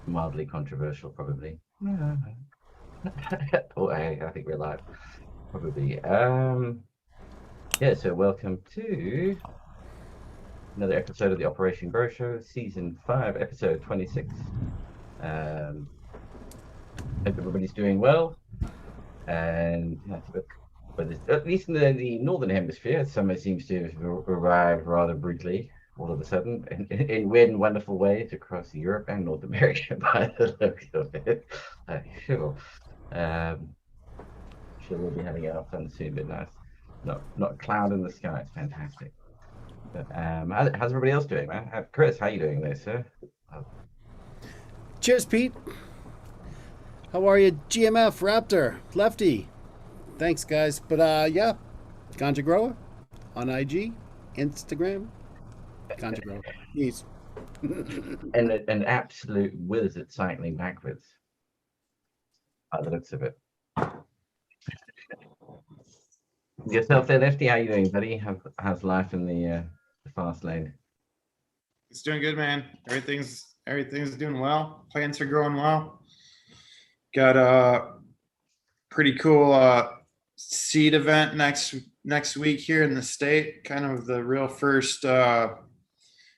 mildly controversial, probably. Oh, I think we're live, probably. Yeah, so welcome to another episode of the Operation Grow Show, Season 5, Episode 26. Hope everybody's doing well. And but at least in the Northern Hemisphere, summer seems to have arrived rather brutally all of a sudden in weird and wonderful ways across Europe and North America by the look of it. Sure. Sure we'll be having our fun soon, but nice. Not a cloud in the sky. It's fantastic. But how's everybody else doing, man? Chris, how you doing there, sir? Cheers, Pete. How are you, GMF, Raptor, Lefty? Thanks, guys. But yeah, Ganja Grower on IG, Instagram, Ganja Grower. Peace. And an absolute whiz at cycling backwards. By the looks of it. Yourself there, Lefty, how you doing, buddy? How's life in the fast lane? It's doing good, man. Everything's doing well. Plants are growing well. Got a pretty cool seed event next week here in the state. Kind of the real first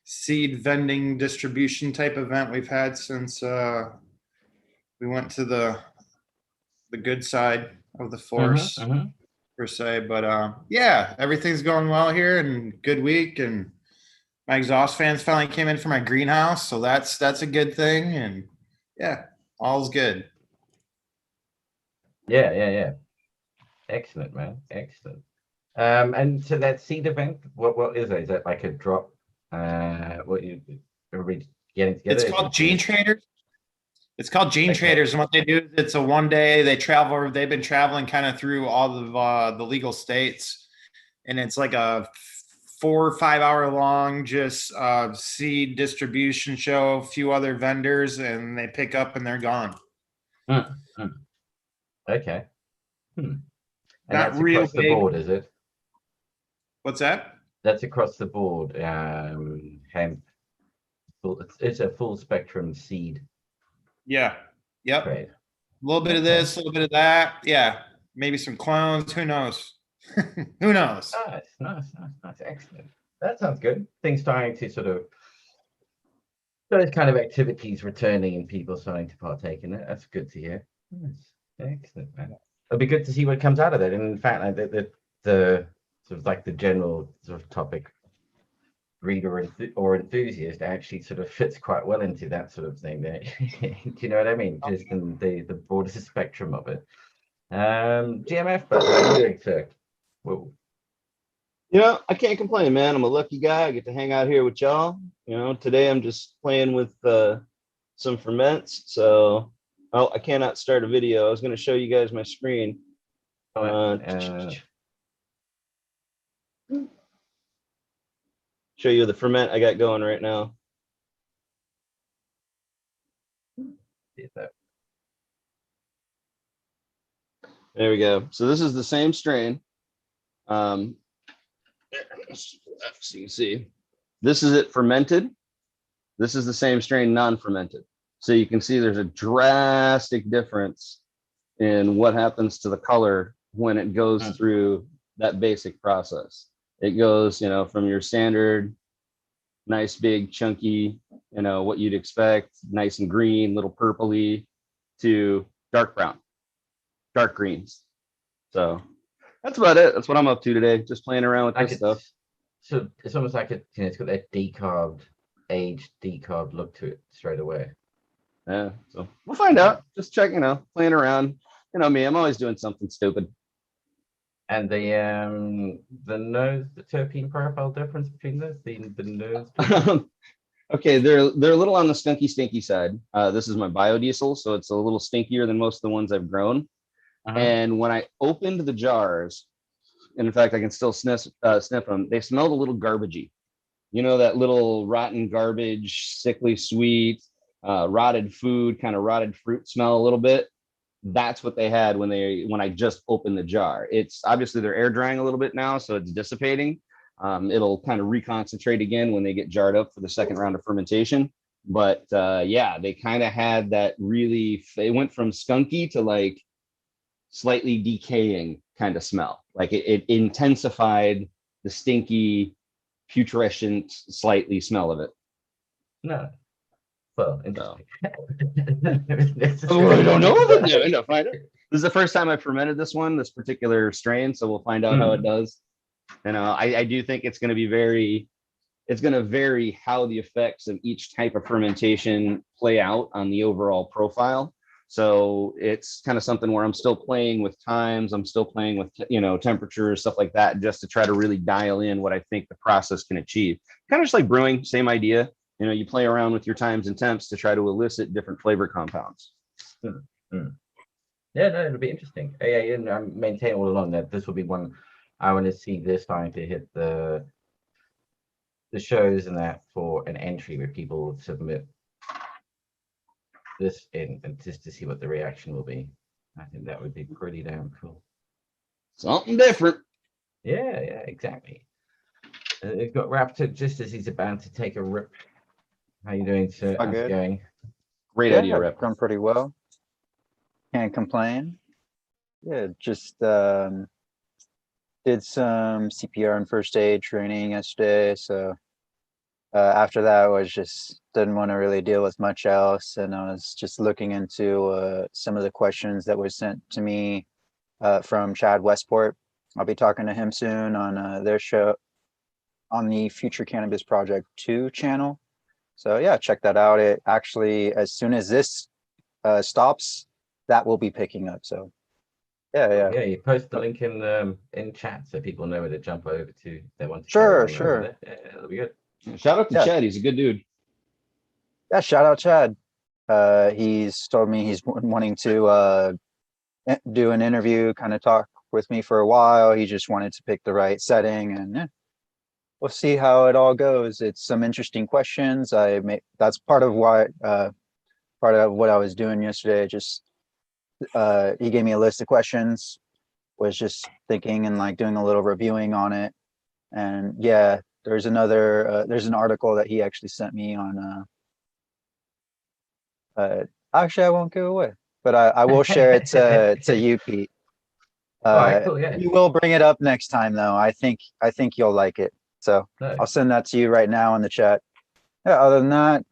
seed vending distribution type event we've had since we went to the good side of the force. Per se, but yeah, everything's going well here and good week, and my exhaust fans finally came in for my greenhouse, so that's a good thing, and yeah, all's good. Yeah. Excellent, man. Excellent. And so that seed event, what is it? Is that like a drop? What you everybody getting together? It's called Gene Traders. It's called Gene Traders, and what they do is it's a one day. They've been traveling kind of through all of the legal states, and it's like a 4 or 5 hour long just seed distribution show. A few other vendors, and they pick up and they're gone. Okay. And Not that's real across the big. board, is it? What's that? That's across the board. Hemp. It's a full spectrum seed. Yeah. Yep. Great. A little bit of this, a little bit of that. Yeah. Maybe some clones. Who knows? Who knows? Nice. Excellent. That sounds good. Things starting to sort of those kind of activities returning and people starting to partake in it. That's good to hear. Nice. Excellent, man. It'll be good to see what comes out of it. And in fact, like the sort of like the general sort of topic, reader or enthusiast actually sort of fits quite well into that sort of thing there. Do you know what I mean? Just in the broadest spectrum of it. GMF, but how are you doing, sir? Whoa. I can't complain, man. I'm a lucky guy. I get to hang out here with y'all. Today I'm just playing with some ferments. So I cannot start a video. I was going to show you guys my screen. Show you the ferment I got going right now. There we go. So this is the same strain. So you can see, this is it fermented. This is the same strain non-fermented. So you can see there's a drastic difference in what happens to the color when it goes through that basic process. It goes, from your standard, nice, big, chunky, what you'd expect, nice and green, little purpley, to dark brown, dark greens. So that's about it. That's what I'm up to today. Just playing around with this stuff. So it's almost like it's got that aged decarbed look to it straight away. Yeah. So we'll find out. Just check, playing around. Me, I'm always doing something stupid. And the nose, the terpene profile difference between those, the nose. Okay, they're a little on the stinky side. This is my biodiesel, so it's a little stinkier than most of the ones I've grown. And when I opened the jars, and in fact I can still sniff them, they smelled a little garbagey. That little rotten garbage, sickly sweet, rotted food, kind of rotted fruit smell a little bit. That's what they had when I just opened the jar. It's obviously they're air drying a little bit now, so it's dissipating. It'll kind of reconcentrate again when they get jarred up for the second round of fermentation. But yeah, they kind of had that really, it went from skunky to like slightly decaying kind of smell. Like it intensified the stinky, putrescent, slightly smell of it. No. Well, So, interesting. oh, I don't know if it's end up find out. This is the first time I fermented this one, this particular strain. So we'll find out how it does. And I do think it's going to be it's going to vary how the effects of each type of fermentation play out on the overall profile. So it's kind of something where I'm still playing with times. I'm still playing with, temperatures, stuff like that, just to try to really dial in what I think the process can achieve. Kind of just like brewing, same idea. You play around with your times and temps to try to elicit different flavor compounds. Yeah, no, it'll be interesting. Yeah, and I maintain all along that this will be one I want to see this starting to hit the shows and that for an entry where people submit this in and just to see what the reaction will be. I think that would be pretty damn cool. Something different. Yeah, exactly. We've got Raptor just as he's about to take a rip. How you doing, sir? All How's it good. going? Great Yeah, idea, Rep. done pretty well. Can't complain. Yeah, just did some CPR and first aid training yesterday. So after that, I was just didn't want to really deal with much else, and I was just looking into some of the questions that were sent to me from Chad Westport. I'll be talking to him soon on their show on the Future Cannabis Project 2 channel. So yeah, check that out. It actually, as soon as this stops, that will be picking up. So yeah. Yeah, you post the link in chat so people know where to jump over to if they want to. Sure. Yeah, that'll be good. Shout out to Yeah. Chad. He's a good dude. Yeah, shout out Chad. He's told me he's wanting to do an interview, kind of talk with me for a while. He just wanted to pick the right setting, and we'll see how it all goes. It's some interesting questions. That's part of what I was doing yesterday. Just he gave me a list of questions, was just thinking and like doing a little reviewing on it. And yeah, there's an article that he actually sent me on actually I won't give away, but I will share it to you, Pete. All right, cool, yeah. We will bring it up next time though. I think you'll like it. So No. I'll send that to you right now in the chat. Yeah, other than that,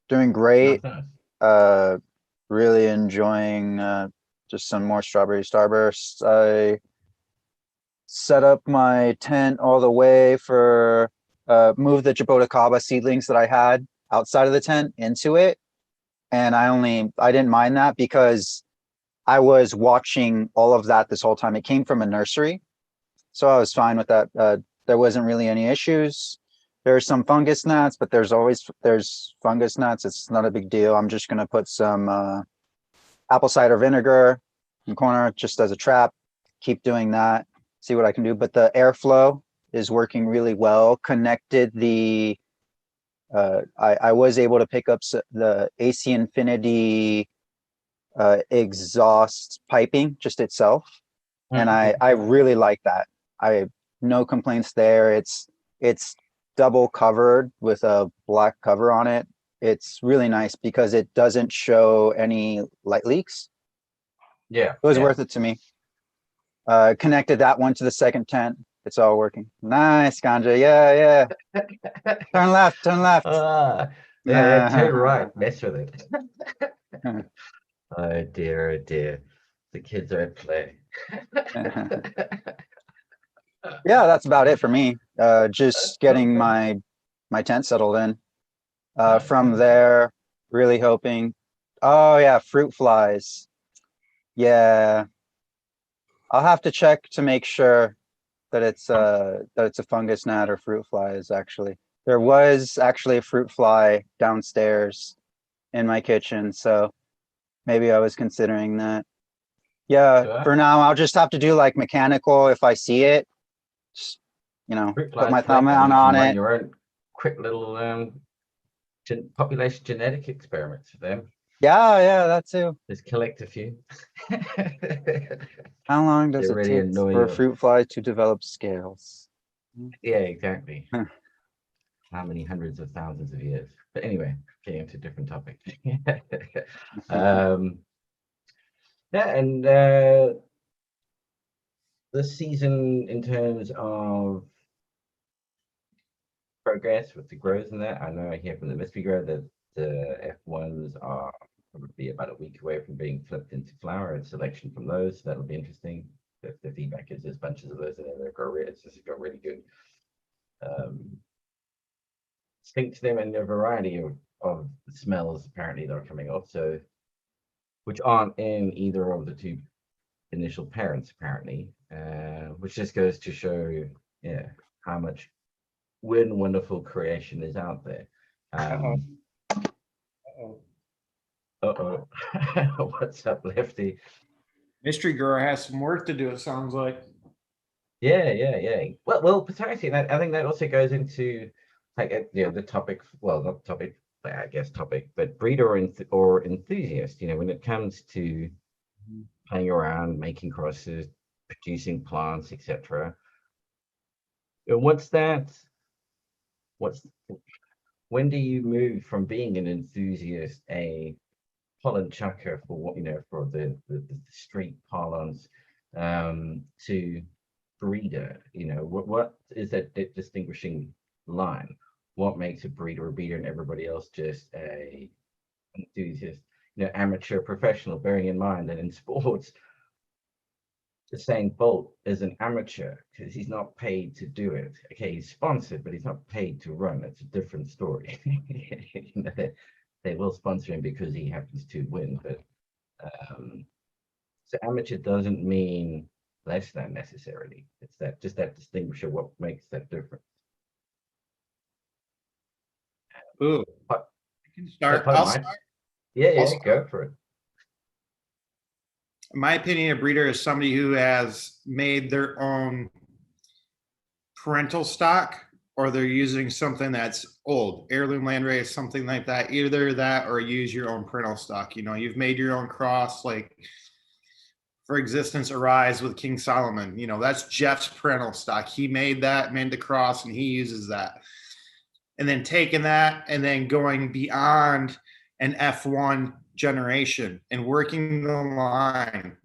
doing great. Nice. Really enjoying just some more strawberry starbursts. I set up my tent all the way for move the Jaboticaba seedlings that I had outside of the tent into it. And I didn't mind that because I was watching all of that this whole time. It came from a nursery. So I was fine with that. There wasn't really any issues. There's some fungus gnats, but there's fungus gnats. It's not a big deal. I'm just gonna put some apple cider vinegar in the corner just as a trap. Keep doing that. See what I can do. But the airflow is working really well. Connected the. I was able to pick up the AC Infinity exhaust piping just itself, and I really like that. No complaints there. It's double covered with a black cover on it. It's really nice because it doesn't show any light leaks. Yeah, It was worth it to me. Connected that one to the second tent. It's all working. Nice, Ganja. Yeah. Turn left. Yeah, turn right. Mess with it. Oh dear. The kids are at play. Yeah, that's about it for me. Just getting my tent settled in. From there, really hoping. Oh yeah, fruit flies. Yeah, I'll have to check to make sure that it's a fungus gnat or fruit flies. Actually, there was actually a fruit fly downstairs in my kitchen, so maybe I was considering that. Yeah, Sure. for now, I'll just have to do like mechanical if I see it. Just, put my thumb out on it. Your own quick little population genetic experiments for them. Yeah, that too. Just collect a few. How long does They're it really take annoying for a you. fruit fly to develop scales? Yeah, exactly. Huh. How many hundreds of thousands of years? But anyway, getting into a different topic. um, yeah, and this season in terms of progress with the grows and that, I know I hear from the mystery grow that the F1s are probably about a week away from being flipped into flower and selection from those. So that'll be interesting. The feedback is there's bunches of those in there that grow really, it's just got really good distinct to them and a variety of smells apparently that are coming off. So which aren't in either of the two initial parents apparently, which just goes to show how much weird and wonderful creation is out there. Uh-oh. What's up, Lefty? Mystery grower has some work to do, it sounds like. Yeah. Well, precisely. I think that also goes into like the topic. Well, not topic, but I guess topic, but breeder or enthusiast. When it comes to playing around, making crosses, producing plants, etc. When do you move from being an enthusiast, a pollen chucker for for the street parlance, to breeder? What is that distinguishing line? What makes a breeder and everybody else just a enthusiast, amateur, professional, bearing in mind that in sports Usain Bolt is an amateur because he's not paid to do it. Okay, he's sponsored, but he's not paid to run. It's a different story. They will sponsor him because he happens to win, but so amateur doesn't mean less than necessarily. It's that distinguisher, what makes that difference. Ooh, But, I can start. I'll Start. Yeah, start. go for it. In my opinion, a breeder is somebody who has made their own parental stock, or they're using something that's old, heirloom landrace, something like that. Either that or use your own parental stock. You've made your own cross, like for existence arise with King Solomon. That's Jeff's parental stock. He made the cross, and he uses that. And then taking that and then going beyond an F1 generation and working the line,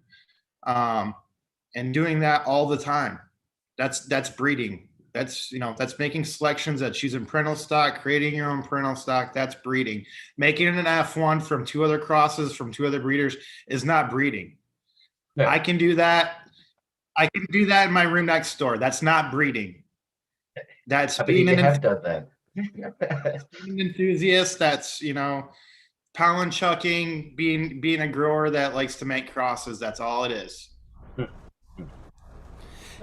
and doing that all the time. That's breeding. That's making selections, that's using parental stock, creating your own parental stock. That's breeding. Making an F1 from two other crosses from two other breeders is not breeding. No. I can do that. I can do that in my room next door. That's not breeding. That's being an have done that. Being an enthusiast. That's pollen chucking, being a grower that likes to make crosses. That's all it is.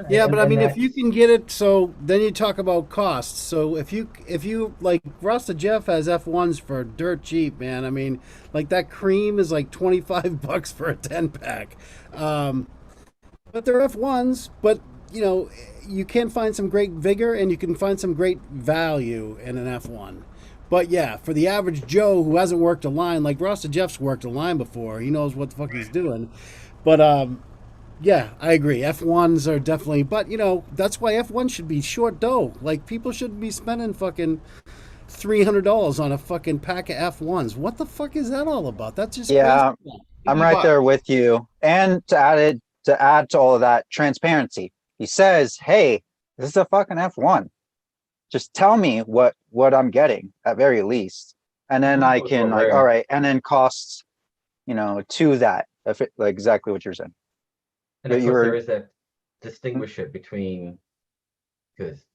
Yeah, but I mean, if you can get it, so then you talk about costs. So if you like, Rasta Jeff has F1s for dirt cheap, man. I mean, like that cream is like $25 for a 10-pack. But they're F1s, but you can find some great vigor and you can find some great value in an F1. But yeah, for the average Joe who hasn't worked a line, like Rasta Jeff's worked a line before, he knows what the fuck he's doing. But yeah, I agree. F1s are definitely, but that's why F1 should be short dough. Like people shouldn't be spending fucking $300 on a fucking pack of F1s. What the fuck is that all about? That's just crazy. I'm right there with you. And to add to all of that, transparency. He says, "Hey, this is a fucking F1. Just tell me what I'm getting at very least, and then I can all right, and then costs, to that, if it, like exactly what you're saying." And of course, there is that distinguisher between, because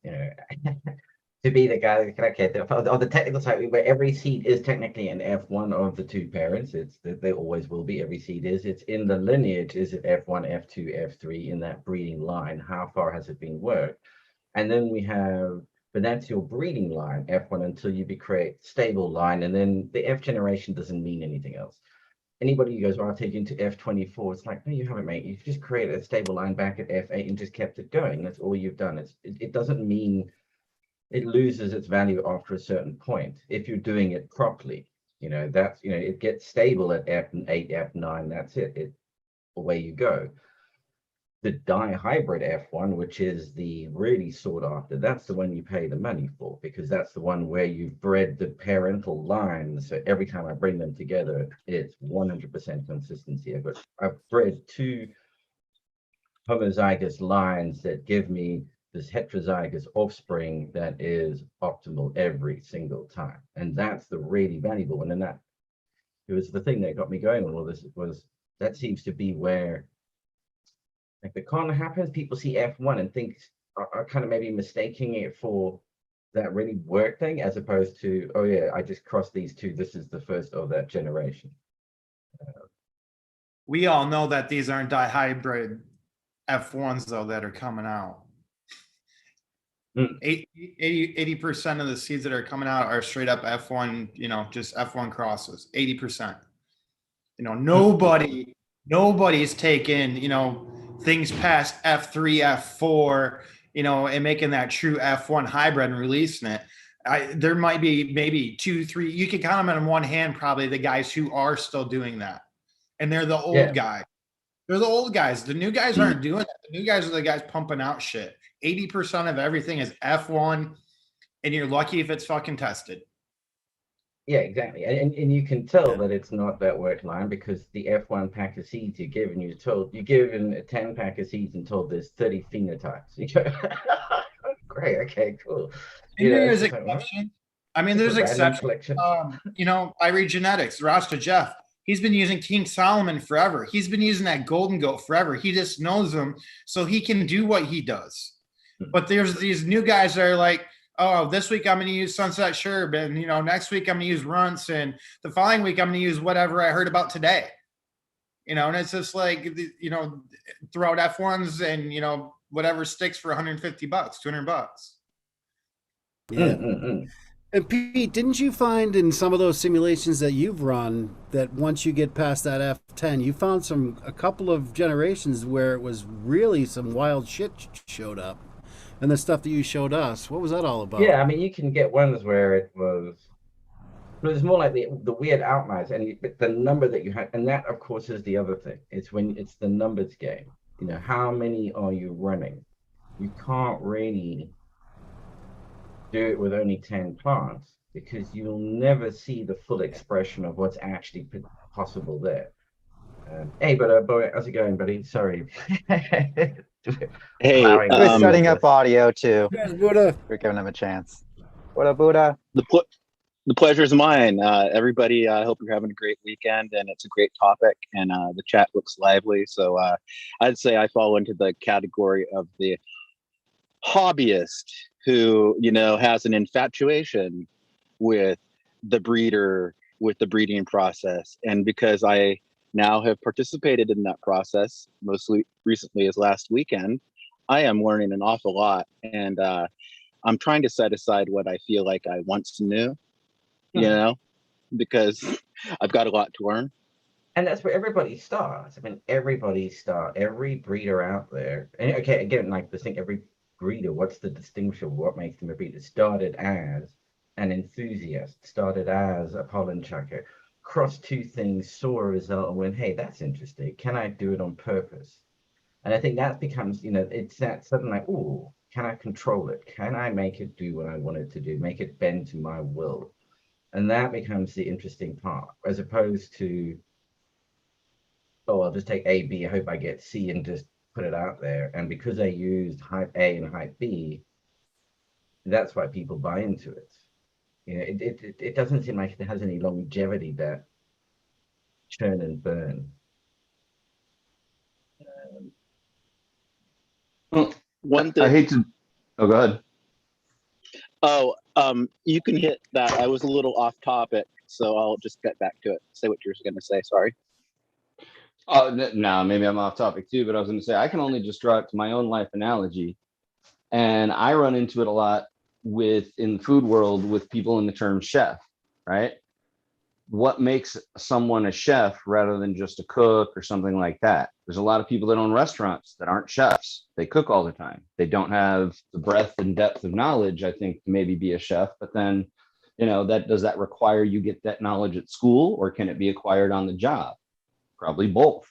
to be the guy, on the technical side, where every seed is technically an F1 of the two parents. They always will be. Every seed is. It's in the lineage. Is it F1, F2, F3 in that breeding line? How far has it been worked? And then we have, but that's your breeding line, F1, until you create stable line, and then the F generation doesn't mean anything else. Anybody who goes, "Well, I'll take you into F24," it's like, no, you haven't, mate. You've just created a stable line back at F8 and just kept it going. That's all you've done. It doesn't mean. It loses its value after a certain point if you're doing it properly. That's it gets stable at F8, F9. That's it. Away you go. the dihybrid F1, which is the really sought after. That's the one you pay the money for, because that's the one where you've bred the parental line. So every time I bring them together, it's 100% consistency. I've bred two homozygous lines that give me this heterozygous offspring that is optimal every single time. And that's the really valuable one. And that it was the thing that got me going on all this, was that seems to be where, like, the con happens. People see F1 and think, are kind of maybe mistaking it for that really work thing, as opposed to, oh yeah, I just crossed these two, this is the first of that generation. We all know that these aren't dihybrid F1s though that are coming out. 80% of the seeds that are coming out are straight up F1, just F1 crosses, 80%. Nobody's taking, things past F3, F4, and making that true F1 hybrid and releasing it. There might be maybe 2, 3, you can count them on one hand, probably the guys who are still doing that. And they're the old guys. They're the old guys. The new guys aren't doing that. The new guys are the guys pumping out shit. 80% of everything is F1, and you're lucky if it's fucking tested. Yeah, exactly. And you can tell that it's not that work line, because the F1 pack of seeds you're given, you're given a 10 pack of seeds and told there's 30 phenotypes. You go, great, okay, cool. There's exceptions. I mean, there's exceptions. I read genetics. Rasta Jeff, he's been using King Solomon forever. He's been using that Golden Goat forever. He just knows them, so he can do what he does. But there's these new guys that are like, oh, this week I'm going to use Sunset Sherb, and next week I'm going to use Runts, and the following week I'm going to use whatever I heard about today. And it's just like, throw out F1s and whatever sticks for $150, $200. Yeah. And Pete, didn't you find in some of those simulations that you've run that once you get past that F10, you found a couple of generations where it was really some wild shit showed up? And the stuff that you showed us, what was that all about? Yeah, I mean, you can get ones where it was more like the weird outliers, and the number that you had, and that of course is the other thing. It's when it's the numbers game. How many are you running? You can't really do it with only 10 plants, because you'll never see the full expression of what's actually possible there. Hey, but boy, how's it going, buddy? Sorry. Hey, We're setting up audio too. Yes, Buddha. We're giving him a chance. What up, Buddha? the pleasure is mine. Everybody, I hope you're having a great weekend, and it's a great topic, and the chat looks lively. So I'd say I fall into the category of the hobbyist who, has an infatuation with the breeder, with the breeding process. And because I now have participated in that process, mostly recently as last weekend, I am learning an awful lot. And I'm trying to set aside what I feel like I once knew, because I've got a lot to learn. And that's where everybody starts. I mean, every breeder out there. And okay, again, like this thing, every breeder, what's the distinction? What makes them a breeder? Started as an enthusiast, started as a pollen chucker, crossed two things, saw a result, and went, hey, that's interesting. Can I do it on purpose? And I think that becomes, it's that sudden like, oh, can I control it? Can I make it do what I want it to do? Make it bend to my will? And that becomes the interesting part, as opposed to, oh, I'll just take A, B, I hope I get C and just put it out there. And because I used hype A and hype B, that's why people buy into it. It doesn't seem like it has any longevity, that churn and burn. One thing I hate to. Oh, go ahead. Oh, you can hit that. I was a little off topic, so I'll just get back to it. Say what you were going to say. Sorry. No, maybe I'm off topic too, but I was going to say I can only just draw it to my own life analogy, and I run into it a lot in the food world with people in the term chef, right? What makes someone a chef rather than just a cook or something like that? There's a lot of people that own restaurants that aren't chefs. They cook all the time. They don't have the breadth and depth of knowledge, I think, to maybe be a chef. But then, does that require you get that knowledge at school, or can it be acquired on the job? Probably both.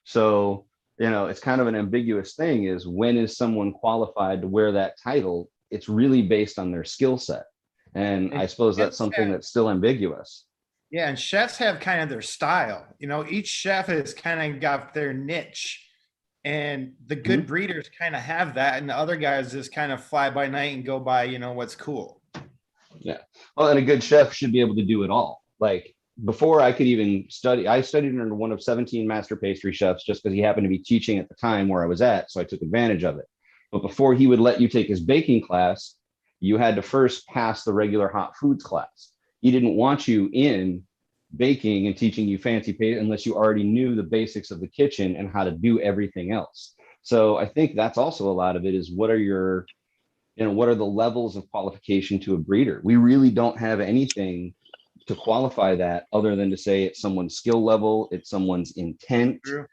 So, it's kind of an ambiguous thing, is when is someone qualified to wear that title? It's really based on their skill set. And I suppose that's something that's still ambiguous. Yeah, and chefs have kind of their style. Each chef has kind of got their niche. And the good breeders kind of have that, and the other guys just kind of fly by night and go by, what's cool. Yeah. Well, and a good chef should be able to do it all. Like, before I could even study, I studied under one of 17 master pastry chefs just because he happened to be teaching at the time where I was at. So I took advantage of it. But before he would let you take his baking class, you had to first pass the regular hot foods class. He didn't want you in baking and teaching you fancy pastry unless you already knew the basics of the kitchen and how to do everything else. So I think that's also a lot of it, is what are the levels of qualification to a breeder? We really don't have anything to qualify that other than to say it's someone's skill level, it's someone's intent. True.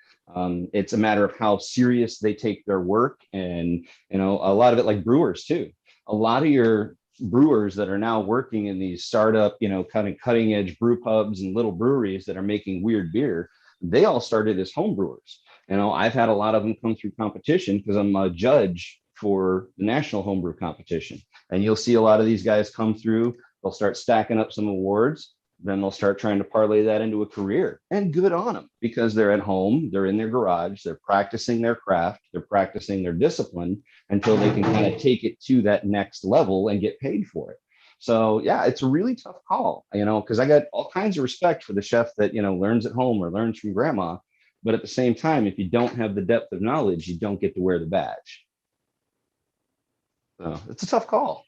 It's a matter of how serious they take their work. And, a lot of it, like brewers too. A lot of your brewers that are now working in these startup, kind of cutting edge brew pubs and little breweries that are making weird beer, they all started as home brewers. I've had a lot of them come through competition because I'm a judge for the national homebrew competition. And you'll see a lot of these guys come through, they'll start stacking up some awards, then they'll start trying to parlay that into a career, and good on them, because they're at home, they're in their garage, they're practicing their craft, they're practicing their discipline until they can kind of take it to that next level and get paid for it. So yeah, it's a really tough call, because I got all kinds of respect for the chef that, learns at home or learns from grandma. But at the same time, if you don't have the depth of knowledge, you don't get to wear the badge. So it's a tough call.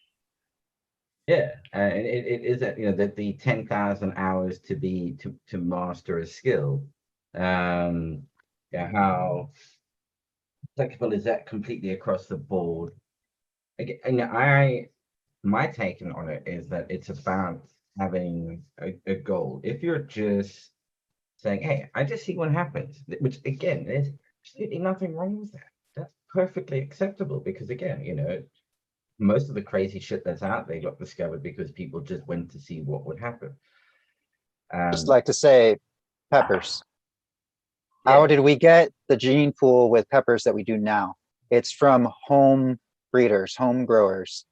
Yeah, and it is that, that the 10,000 hours to master a skill. Yeah, how applicable is that completely across the board? Again, my take on it is that it's about having a goal. If you're just saying, "Hey, I just see what happens," which again, there's absolutely nothing wrong with that. That's perfectly acceptable, because again, most of the crazy shit that's out there got discovered because people just went to see what would happen. Just like to say, peppers. How Yeah. did we get the gene pool with peppers that we do now? It's from home breeders, home growers.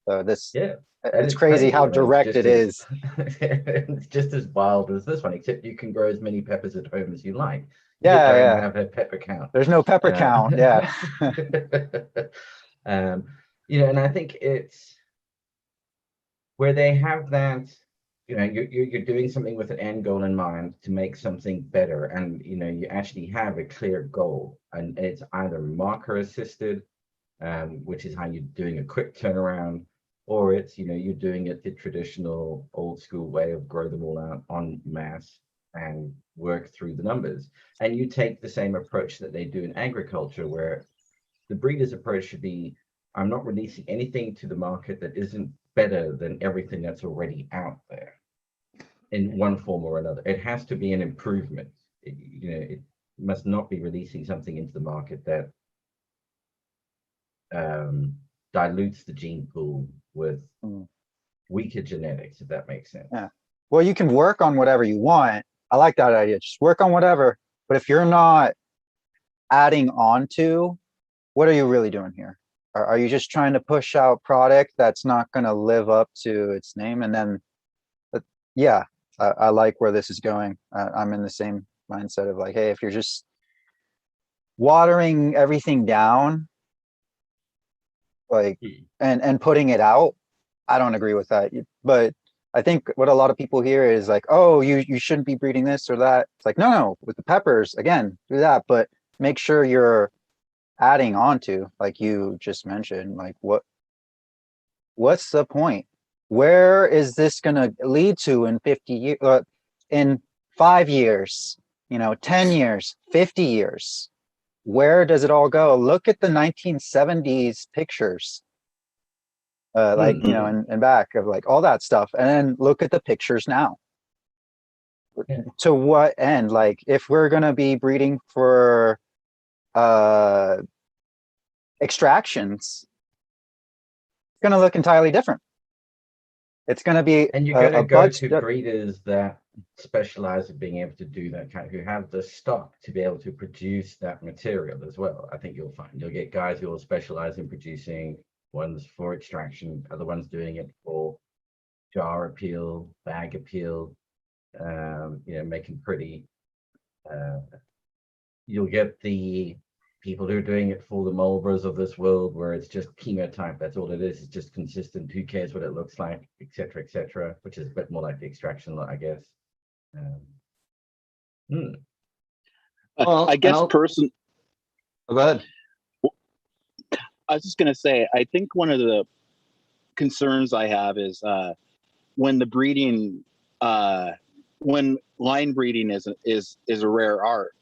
So this, Yeah, it's crazy how direct it is. It's just as wild as this one, except you can grow as many peppers at home as you like. Yeah, You don't yeah. have a pepper count. There's no pepper count. Yeah. And I think it's where they have that, you're doing something with an end goal in mind to make something better, and you actually have a clear goal, and it's either marker assisted, which is how you're doing a quick turnaround, or it's you're doing it the traditional old school way of grow them all out en masse and work through the numbers. And you take the same approach that they do in agriculture, where the breeder's approach should be, I'm not releasing anything to the market that isn't better than everything that's already out there in one form or another. It has to be an improvement. It must not be releasing something into the market that dilutes the gene pool with weaker genetics, if that makes sense. Yeah. Well, you can work on whatever you want. I like that idea. Just work on whatever. But if you're not adding on to, what are you really doing here? Are you just trying to push out product that's not going to live up to its name? And then, yeah, I like where this is going. I'm in the same mindset of like, hey, if you're just watering everything down, like, and putting it out, I don't agree with that. But I think what a lot of people hear is like, oh, you shouldn't be breeding this or that. It's like, no, with the peppers, again, do that, but make sure you're adding on to, like you just mentioned, like what's the point? Where is this going to lead to in 50 years, in 5 years, 10 years, 50 years? Where does it all go? Look at the 1970s pictures, like, and back of like all that stuff. And then look at the pictures now. Yeah. To what end? Like, if we're going to be breeding for extractions, it's going to look entirely different. It's going to be, and you're going to go to breeders that specialize in being able to do that kind of, who have the stock to be able to produce that material as well. I think you'll find you'll get guys who will specialize in producing ones for extraction, other ones doing it for jar appeal, bag appeal, making pretty. You'll get the people who are doing it for the Marlboros of this world, where it's just chemotype. That's all it is. It's just consistent. Who cares what it looks like, etc., which is a bit more like the extraction lot, I guess. Well, I guess oh, go ahead. I was just gonna say, I think one of the concerns I have is when the breeding, when line breeding is a rare art.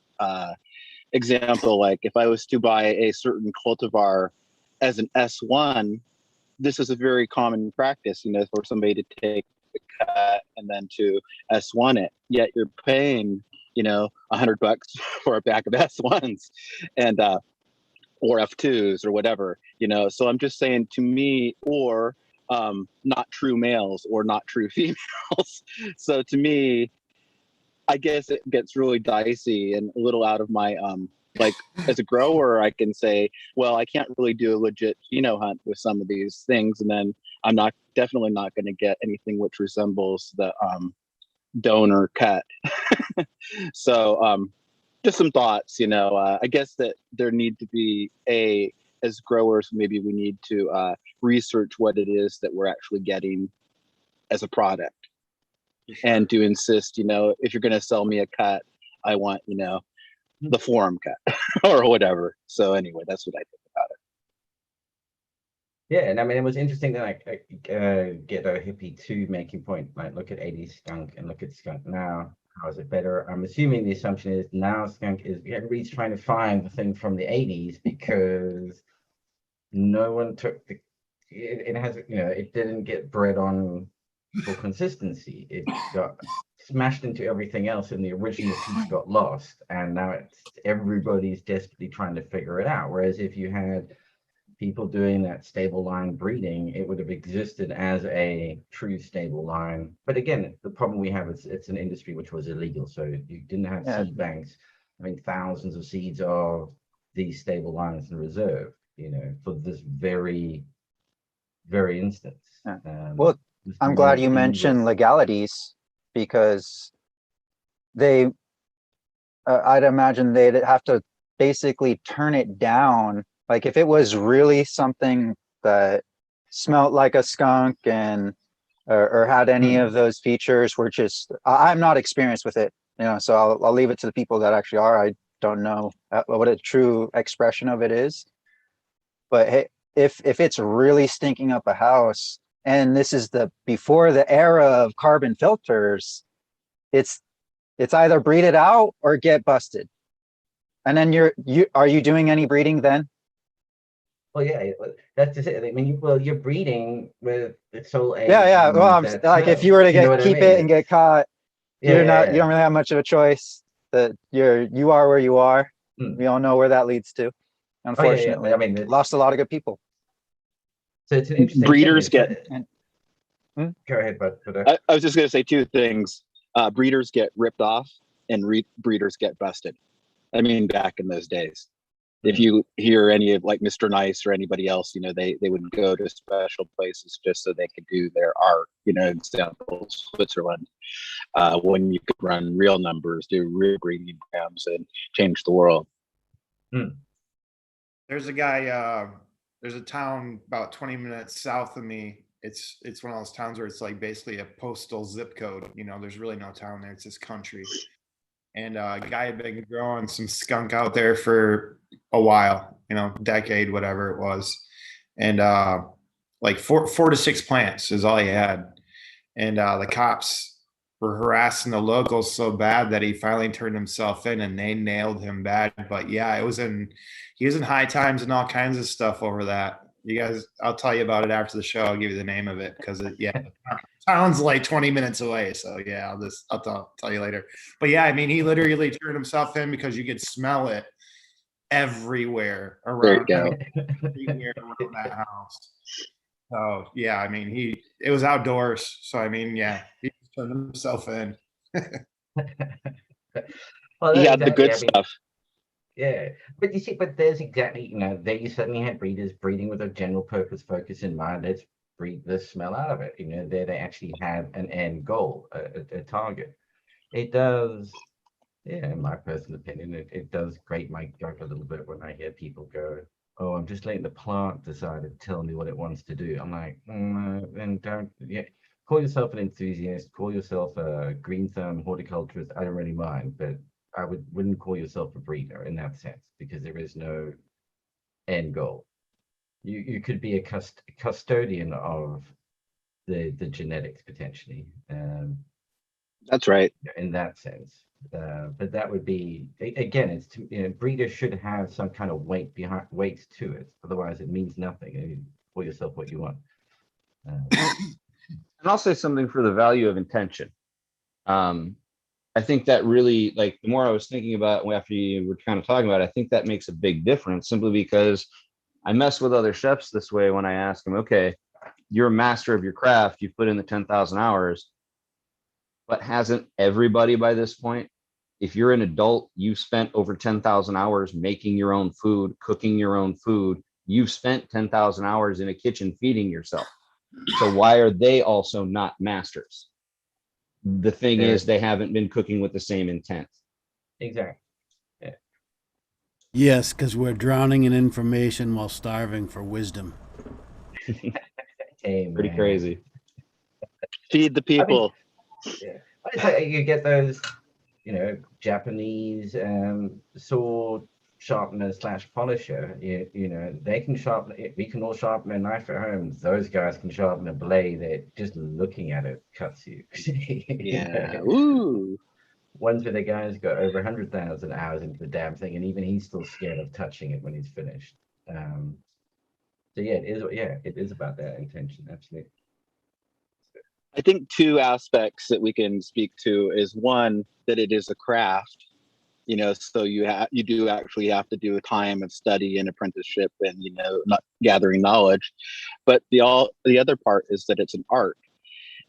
Example, like if I was to buy a certain cultivar as an S1, this is a very common practice, for somebody to take the cut and then to S1 it. Yet you're paying, $100 for a pack of S1s, and or F2s or whatever, So I'm just saying, to me, or not true males or not true females. So to me, I guess it gets really dicey and a little out of my like, as a grower, I can say, well, I can't really do a legit hunt with some of these things, and then I'm definitely not going to get anything which resembles the donor cut. So just some thoughts. I guess that there need to be as growers, maybe we need to research what it is that we're actually getting as a product. And to insist, if you're going to sell me a cut, I want, the forum cut or whatever. So anyway, that's what I think about it. Yeah, and I mean, it was interesting that I get a hippie to making point, like look at 80s skunk and look at skunk now. How is it better? I'm assuming the assumption is now skunk is everybody's trying to find the thing from the 80s because no one took it has, it didn't get bred on for consistency. It got smashed into everything else, and the original piece got lost, and now everybody's desperately trying to figure it out. Whereas if you had people doing that stable line breeding, it would have existed as a true stable line. But again, the problem we have is it's an industry which was illegal, so you didn't have seed banks. I mean, thousands of seeds of these stable lines in reserve, for this very instance. Well, I'm glad you mentioned legalities, because I'd imagine they'd have to basically turn it down. Like if it was really something that smelt like a skunk and or had any of those features, were just, I'm not experienced with it, so I'll leave it to the people that actually are. I don't know what a true expression of it is. But hey, if it's really stinking up a house, and this is before the era of carbon filters, it's either breed it out or get busted. And then are you doing any breeding then? Well, yeah, that's just it. I mean, you're breeding with its whole age. Yeah. Well, I'm like, if you were to keep it and get caught, you don't really have much of a choice. That you are where you are. We all know where that leads to. Unfortunately, I mean, lost a lot of good people. So it's an interesting breeders thing. Go ahead, but I was just going to say two things. Breeders get ripped off, and breeders get busted. I mean, back in those days, if you hear any of like Mr. Nice or anybody else, they would go to special places just so they could do their art. Example, Switzerland, when you could run real numbers, do real breeding programs, and change the world. There's a guy, there's a town about 20 minutes south of me. It's one of those towns where it's like basically a postal zip code. There's really no town there. It's this country. And a guy had been growing some skunk out there for a while, decade, whatever it was. And like four to six plants is all he had. And the cops were harassing the locals so bad that he finally turned himself in, and they nailed him bad. But yeah, he was in high times and all kinds of stuff over that. You guys, I'll tell you about it after the show. I'll give you the name of it, because town's like 20 minutes away. So yeah, I'll tell you later. But yeah, I mean, he literally turned himself in because you could smell it everywhere around that house. So yeah, I mean, it was outdoors. So I mean, yeah, he turned himself in. Well, He no, had the exactly. good I mean, stuff. yeah, but you see, but there's exactly, there you suddenly had breeders breeding with a general purpose focus in mind. Let's breed the smell out of it. There they actually have an end goal, a target. It does, yeah, in my personal opinion, it does grate my goat a little bit when I hear people go, "Oh, I'm just letting the plant decide and tell me what it wants to do." I'm like, then don't, yeah. Call yourself an enthusiast, call yourself a green thumb horticulturist. I don't really mind, but I wouldn't call yourself a breeder in that sense because there is no end goal. You could be a custodian of the genetics potentially, That's right. in that sense. But that would be again, breeders should have some kind of weight to it. Otherwise, it means nothing. You call yourself what you want. And I'll say something for the value of intention. I think that really, like, the more I was thinking about after you were kind of talking about it, I think that makes a big difference simply because I mess with other chefs this way when I ask them, okay, you're a master of your craft, you've put in the 10,000 hours, but hasn't everybody by this point? If you're an adult, you've spent over 10,000 hours making your own food, cooking your own food. You've spent 10,000 hours in a kitchen feeding yourself. So why are they also not masters? The thing is, they haven't been cooking with the same intent. Exactly. Yes, because we're drowning in information while starving for wisdom. Hey, Pretty man. crazy. Feed the people. Yeah. It's like you get those, Japanese sword sharpener / polisher. They can sharpen it. We can all sharpen a knife at home. Those guys can sharpen a blade that just looking at it cuts you. Yeah. Ooh. Ones where the guy's got over 100,000 hours into the damn thing, and even he's still scared of touching it when he's finished. So yeah, it is. Yeah, it is about that intention. Absolutely. I think two aspects that we can speak to is one, that it is a craft, so you do actually have to do time of study and apprenticeship and not gathering knowledge, but the other part is that it's an art.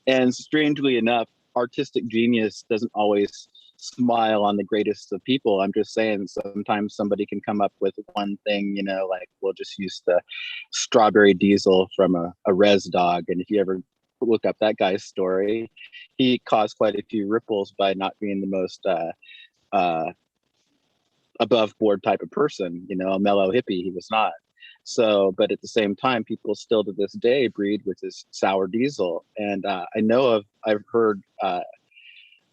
And strangely enough, artistic genius doesn't always smile on the greatest of people. I'm just saying, sometimes somebody can come up with one thing, like we'll just use the strawberry diesel from a res dog. And if you ever look up that guy's story, he caused quite a few ripples by not being the most above board type of person, a mellow hippie. He was not. So, but at the same time, people still to this day breed with this sour diesel. And I've heard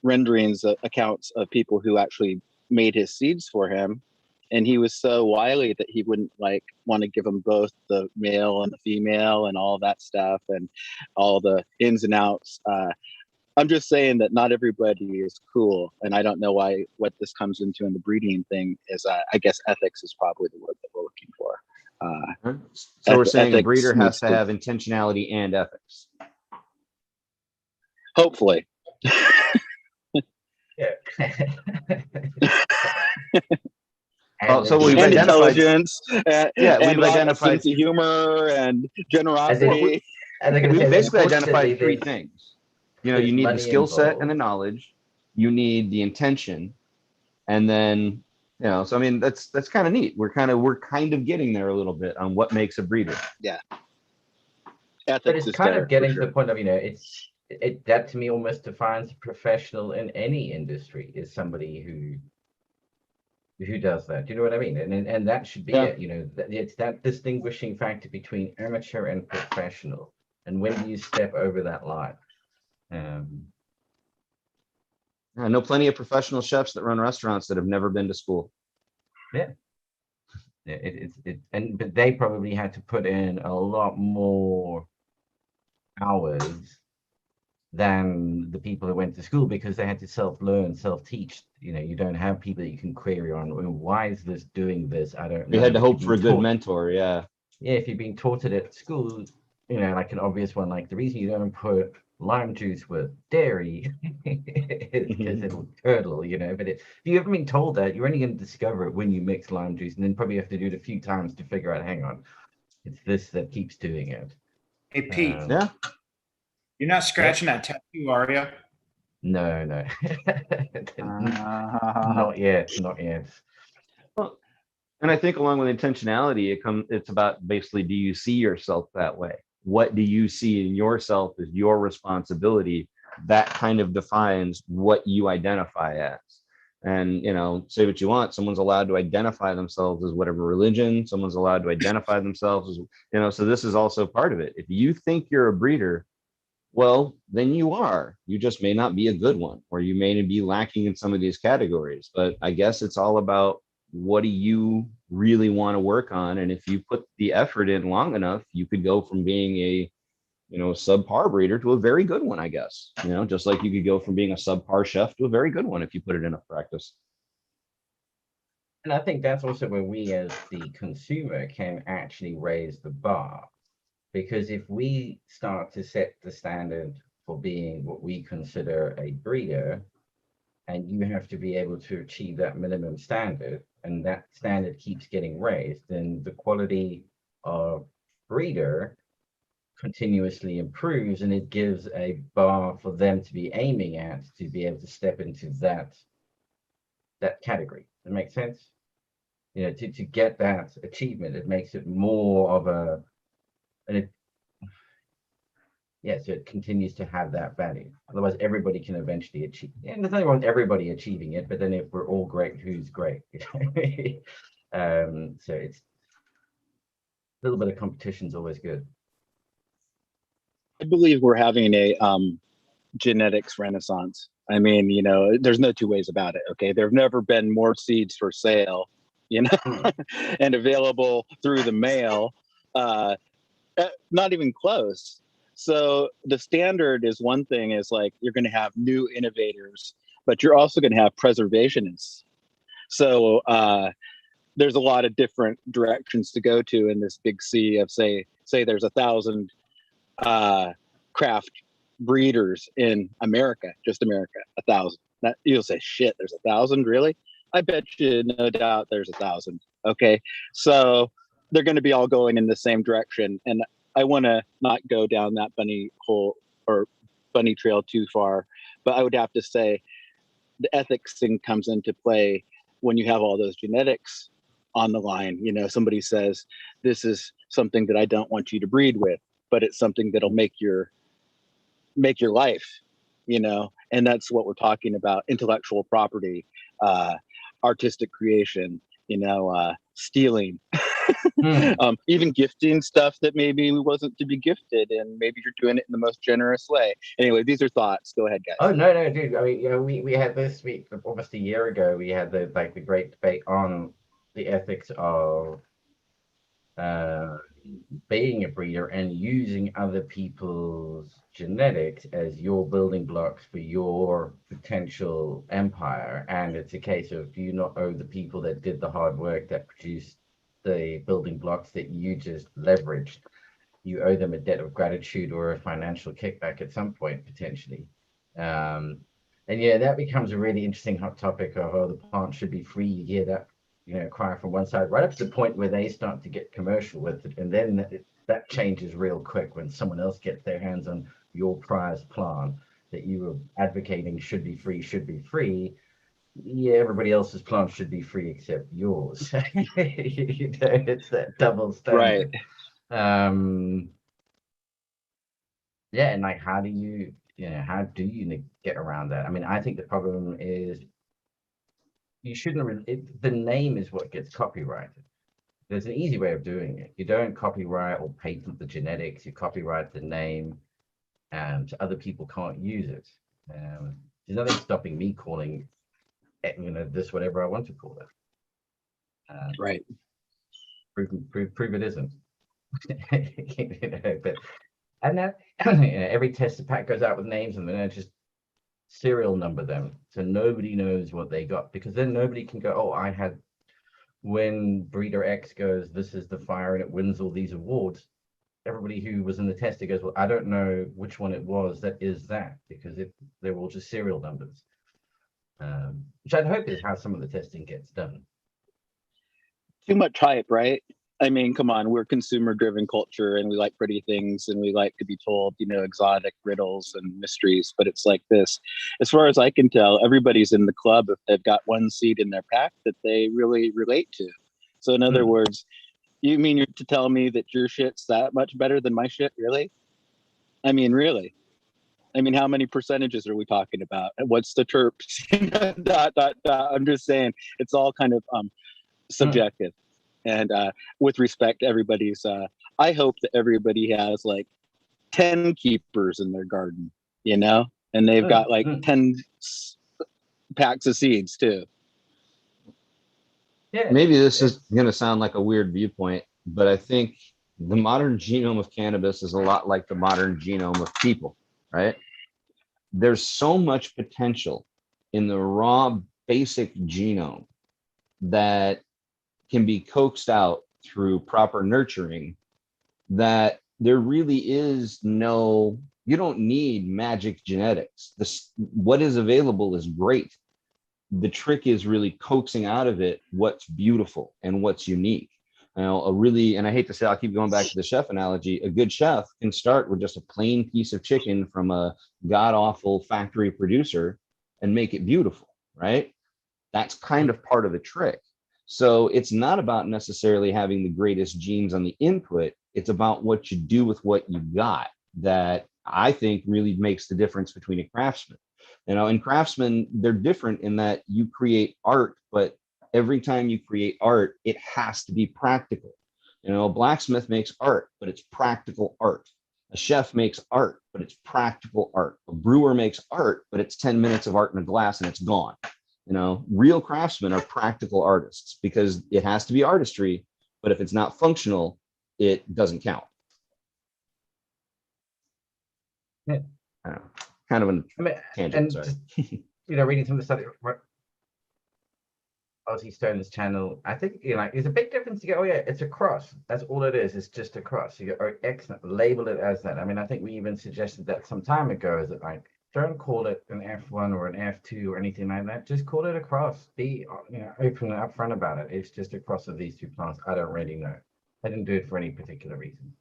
renderings, accounts of people who actually made his seeds for him. And he was so wily that he wouldn't want to give them both the male and the female and all that stuff and all the ins and outs. I'm just saying that not everybody is cool, and I don't know what this comes into in the breeding thing is. I guess ethics is probably the word that we're looking for. So we're saying a breeder has needs to have intentionality and ethics. Hopefully. Yeah. So we've and identified intelligence. We've identified sense of humor and generosity. We've basically identified three there's- things. You need the skill set and the knowledge. You need the intention, and then so I mean that's kind of neat. We're kind of getting there a little bit on what makes a breeder. Yeah. But Ethics it's is kind there, of getting for to the point of that to me almost defines a professional in any industry is somebody who does that. Do you know what I mean? And that should be it. It's that distinguishing factor between amateur and professional. And when do you step over that line? I know plenty of professional chefs that run restaurants that have never been to school. Yeah. But they probably had to put in a lot more hours than the people who went to school because they had to self-learn, self-teach. You don't have people that you can query on. Why is this doing this? I don't know. You had to hope for a good mentor. Yeah. Yeah, if you've been taught it at school, like an obvious one, like the reason you don't put lime juice with dairy is because it'll curdle, But if you haven't been told that, you're only going to discover it when you mix lime juice, and then probably have to do it a few times to figure out, hang on, it's this that keeps doing it. Hey, Pete. Yeah. You're not scratching that tattoo, are you? No, no. Not yet, not yet. Well, and I think along with intentionality, it's about basically, do you see yourself that way? What do you see in yourself as your responsibility? That kind of defines what you identify as. And, say what you want. Someone's allowed to identify themselves as whatever religion, someone's allowed to identify themselves as, so this is also part of it. If you think you're a breeder, well, then you are. You just may not be a good one, or you may be lacking in some of these categories. But I guess it's all about, what do you really want to work on? And if you put the effort in long enough, you could go from being a subpar breeder to a very good one, I guess. Just like you could go from being a subpar chef to a very good one if you put it enough practice. And I think that's also where we as the consumer can actually raise the bar. Because if we start to set the standard for being what we consider a breeder, and you have to be able to achieve that minimum standard, and that standard keeps getting raised, then the quality of breeder continuously improves, and it gives a bar for them to be aiming at, to be able to step into that category. Does that make sense? To get that achievement, it makes it more of so it continues to have that value. Otherwise, everybody can eventually achieve. And there's nothing wrong with everybody achieving it, but then if we're all great, who's great? So it's a little bit of competition is always good. I believe we're having a genetics renaissance. I mean, there's no two ways about it. Okay, there have never been more seeds for sale, and available through the mail. Not even close. So the standard is one thing, is like, you're going to have new innovators, but you're also going to have preservationists. So there's a lot of different directions to go to in this big sea of say there's 1,000 craft breeders in America, just America, 1,000. You'll say, shit, there's 1,000, really? I bet you, no doubt, there's 1,000. Okay, so they're going to be all going in the same direction, and I want to not go down that bunny hole or bunny trail too far, but I would have to say the ethics thing comes into play when you have all those genetics on the line. Somebody says, this is something that I don't want you to breed with, but it's something that'll make your life, and that's what we're talking about: intellectual property, artistic creation, stealing, even gifting stuff that maybe wasn't to be gifted, and maybe you're doing it in the most generous way. Anyway, these are thoughts. Go ahead, guys. Oh, no, dude. I mean, we had this week, almost a year ago, we had the great debate on the ethics of being a breeder and using other people's genetics as your building blocks for your potential empire. And it's a case of, do you not owe the people that did the hard work, that produced the building blocks that you just leveraged? You owe them a debt of gratitude or a financial kickback at some point, potentially. And that becomes a really interesting hot topic of, the plant should be free. You hear that cry from one side, right up to the point where they start to get commercial with it, and then that changes real quick when someone else gets their hands on your prized plant that you were advocating should be free. Yeah, everybody else's plant should be free except yours. It's that double standard. Right. Yeah, and like, how do you get around that? I mean, I think the problem is, you shouldn't the name is what gets copyrighted. There's an easy way of doing it. You don't copyright or patent the genetics, you copyright the name, and other people can't use it. There's nothing stopping me calling this whatever I want to call it. Right. Prove it isn't. But and that every tester pack goes out with names, and then just serial number them, so nobody knows what they got, because then nobody can go, oh, I had, when breeder X goes, this is the fire and it wins all these awards, everybody who was in the tester goes, well, I don't know which one it was that is that, because they're all just serial numbers, which I'd hope is how some of the testing gets done. Too much hype, right? I mean, come on, we're consumer driven culture and we like pretty things and we like to be told, you know, exotic riddles and mysteries. But it's like this, as far as I can tell, everybody's in the club if they've got one seed in their pack that they really relate to. So, in other words, you mean to tell me that your shit's that much better than my shit? Really? I mean, really? I mean, how many percentages are we talking about? And what's the terps? dot, dot, dot. I'm just saying it's all kind of subjective. And with respect to everybody's, I hope that everybody has like 10 keepers in their garden, you know, and they've got like 10 packs of seeds too. Yeah. Maybe this is going to sound like a weird viewpoint, but I think the modern genome of cannabis is a lot like the modern genome of people, right? There's so much potential in the raw basic genome that can be coaxed out through proper nurturing, that there really is no, you don't need magic genetics. What is available is great. The trick is really coaxing out of it what's beautiful and what's unique. You know, and I hate to say, I'll keep going back to the chef analogy, a good chef can start with just a plain piece of chicken from a god-awful factory producer and make it beautiful, right? That's kind of part of the trick. So it's not about necessarily having the greatest genes on the input. It's about what you do with what you got that I think really makes the difference between a craftsman. You know, and craftsmen, they're different in that you create art, but every time you create art, it has to be practical. You know, a blacksmith makes art, but it's practical art. A chef makes art, but it's practical art. A brewer makes art, but it's 10 minutes of art in a glass and it's gone. You know, real craftsmen are practical artists because it has to be artistry, but if it's not functional, it doesn't count. Yeah. Kind of a I mean, tangent, and sorry. just, you know, reading some of the stuff, Ozzy Stone's channel, I think, you know, there's a big difference to go, oh yeah, it's a cross. That's all it is. It's just a cross. You go, oh, excellent, label it as that. I mean, I think we even suggested that some time ago, is that like, don't call it an F1 or an F2 or anything like that. Just call it a cross. Be, you know, open and upfront about it. It's just a cross of these two plants. I don't really know. I didn't do it for any particular reason.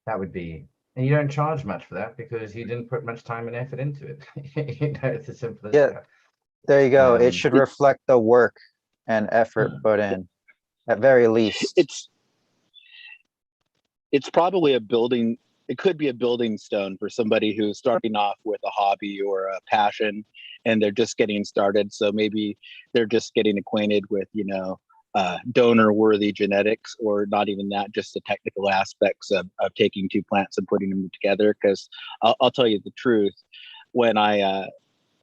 That would be, and you don't charge much for that because you didn't put much time and effort into it. You know, it's as simple as Yeah. that. There you go. It should reflect the work and effort put in, at very least. It's probably a building. It could be a building stone for somebody who's starting off with a hobby or a passion and they're just getting started. So maybe they're just getting acquainted with, you know, donor worthy genetics, or not even that, just the technical aspects of taking two plants and putting them together. Because I'll tell you the truth, when I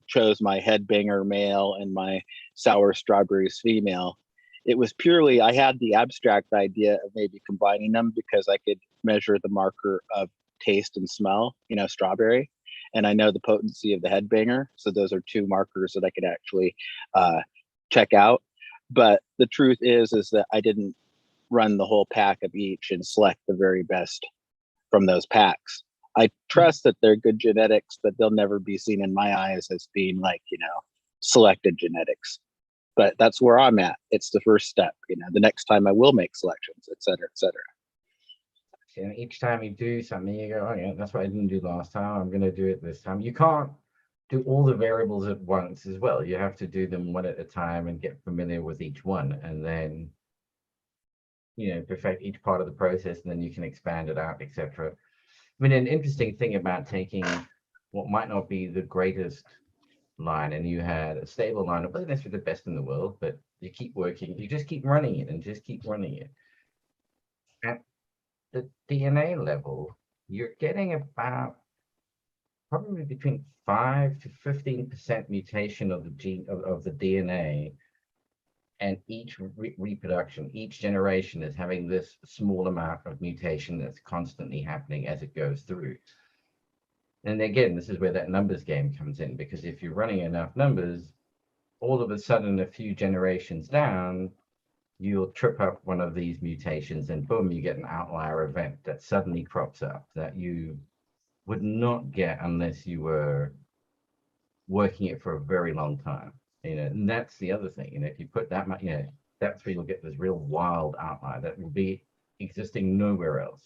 chose my headbanger male and my sour strawberries female, it was purely, I had the abstract idea of maybe combining them because I could measure the marker of taste and smell, you know, strawberry, and I know the potency of the headbanger. So those are two markers that I could actually check out. But the truth is that I didn't run the whole pack of each and select the very best from those packs. I trust that they're good genetics, but they'll never be seen in my eyes as being like, you know, selected genetics. But that's where I'm at. It's the first step. You know, the next time I will make selections, et cetera, et cetera. And each time you do something, you go, oh yeah, that's what I didn't do last time. I'm going to do it this time. You can't do all the variables at once as well. You have to do them one at a time and get familiar with each one, and then, you know, perfect each part of the process, and then you can expand it out, etc. I mean, an interesting thing about taking what might not be the greatest line and you had a stable line, it wasn't necessarily the best in the world, but you keep working, you just keep running it and just keep running it. At the DNA level, you're getting about probably between 5 to 15% mutation of the gene of the DNA, and each reproduction, each generation is having this small amount of mutation that's constantly happening as it goes through. And again, this is where that numbers game comes in, because if you're running enough numbers, all of a sudden, a few generations down, you'll trip up one of these mutations and boom, you get an outlier event that suddenly crops up that you would not get unless you were working it for a very long time. You know, and that's the other thing. You know, if you put that much, you know, that's where you'll get this real wild outlier. That will be existing nowhere else.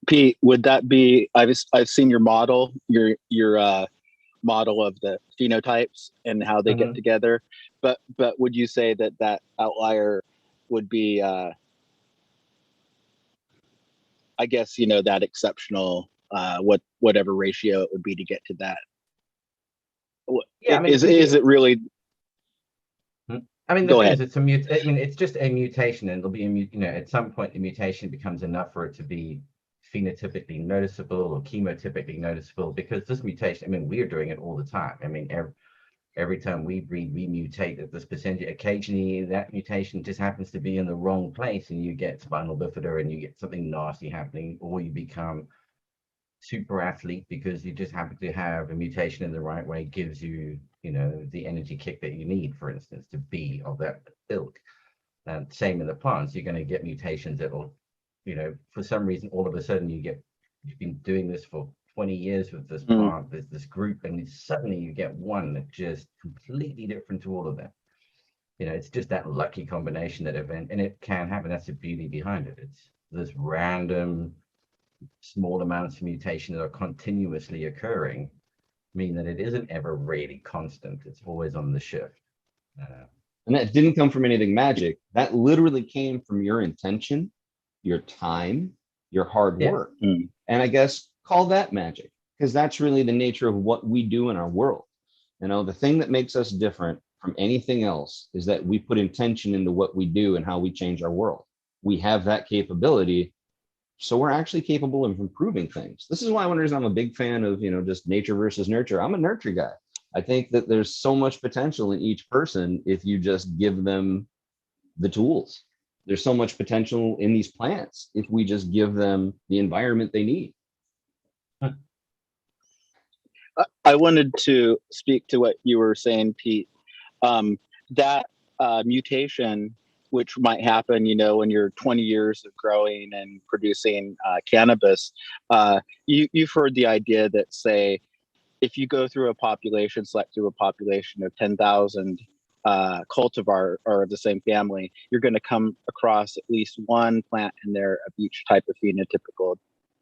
Pete, would that be? I've seen your model, your model of the phenotypes and how they get together, but would you say that outlier would be, I guess, that exceptional, whatever ratio it would be to get to that? Yeah, I mean, is it really? I mean, the Go thing ahead. is, I mean, it's just a mutation, and there'll be at some point the mutation becomes enough for it to be phenotypically noticeable or chemotypically noticeable, because this mutation, I mean, we're doing it all the time. I mean, every time we breed, we mutate at this percentage. Occasionally, that mutation just happens to be in the wrong place, and you get spinal bifida, and you get something nasty happening, or you become super athlete because you just happen to have a mutation in the right way, gives you, the energy kick that you need, for instance, to be of that ilk. And same in the plants, you're going to get mutations that will, for some reason, all of a sudden you've been doing this for 20 years with this plant, this group, and suddenly you get one that just completely different to all of them. It's just that lucky combination, that event, and it can happen. That's the beauty behind it. It's this random small amounts of mutation that are continuously occurring, mean that it isn't ever really constant. It's always on the shift. And that didn't come from anything magic. That literally came from your intention, your time, your hard work. And I guess call that magic, because that's really the nature of what we do in our world. The thing that makes us different from anything else is that we put intention into what we do and how we change our world. We have that capability. So we're actually capable of improving things. This is why one reason I'm a big fan of, just nature versus nurture. I'm a nurture guy. I think that there's so much potential in each person if you just give them the tools. There's so much potential in these plants if we just give them the environment they need. I wanted to speak to what you were saying, Pete. That mutation, which might happen, when you're 20 years of growing and producing cannabis, you've heard the idea that, say, if you go through a population, select through a population of 10,000 cultivar or of the same family, you're going to come across at least one plant in there of each type of phenotypical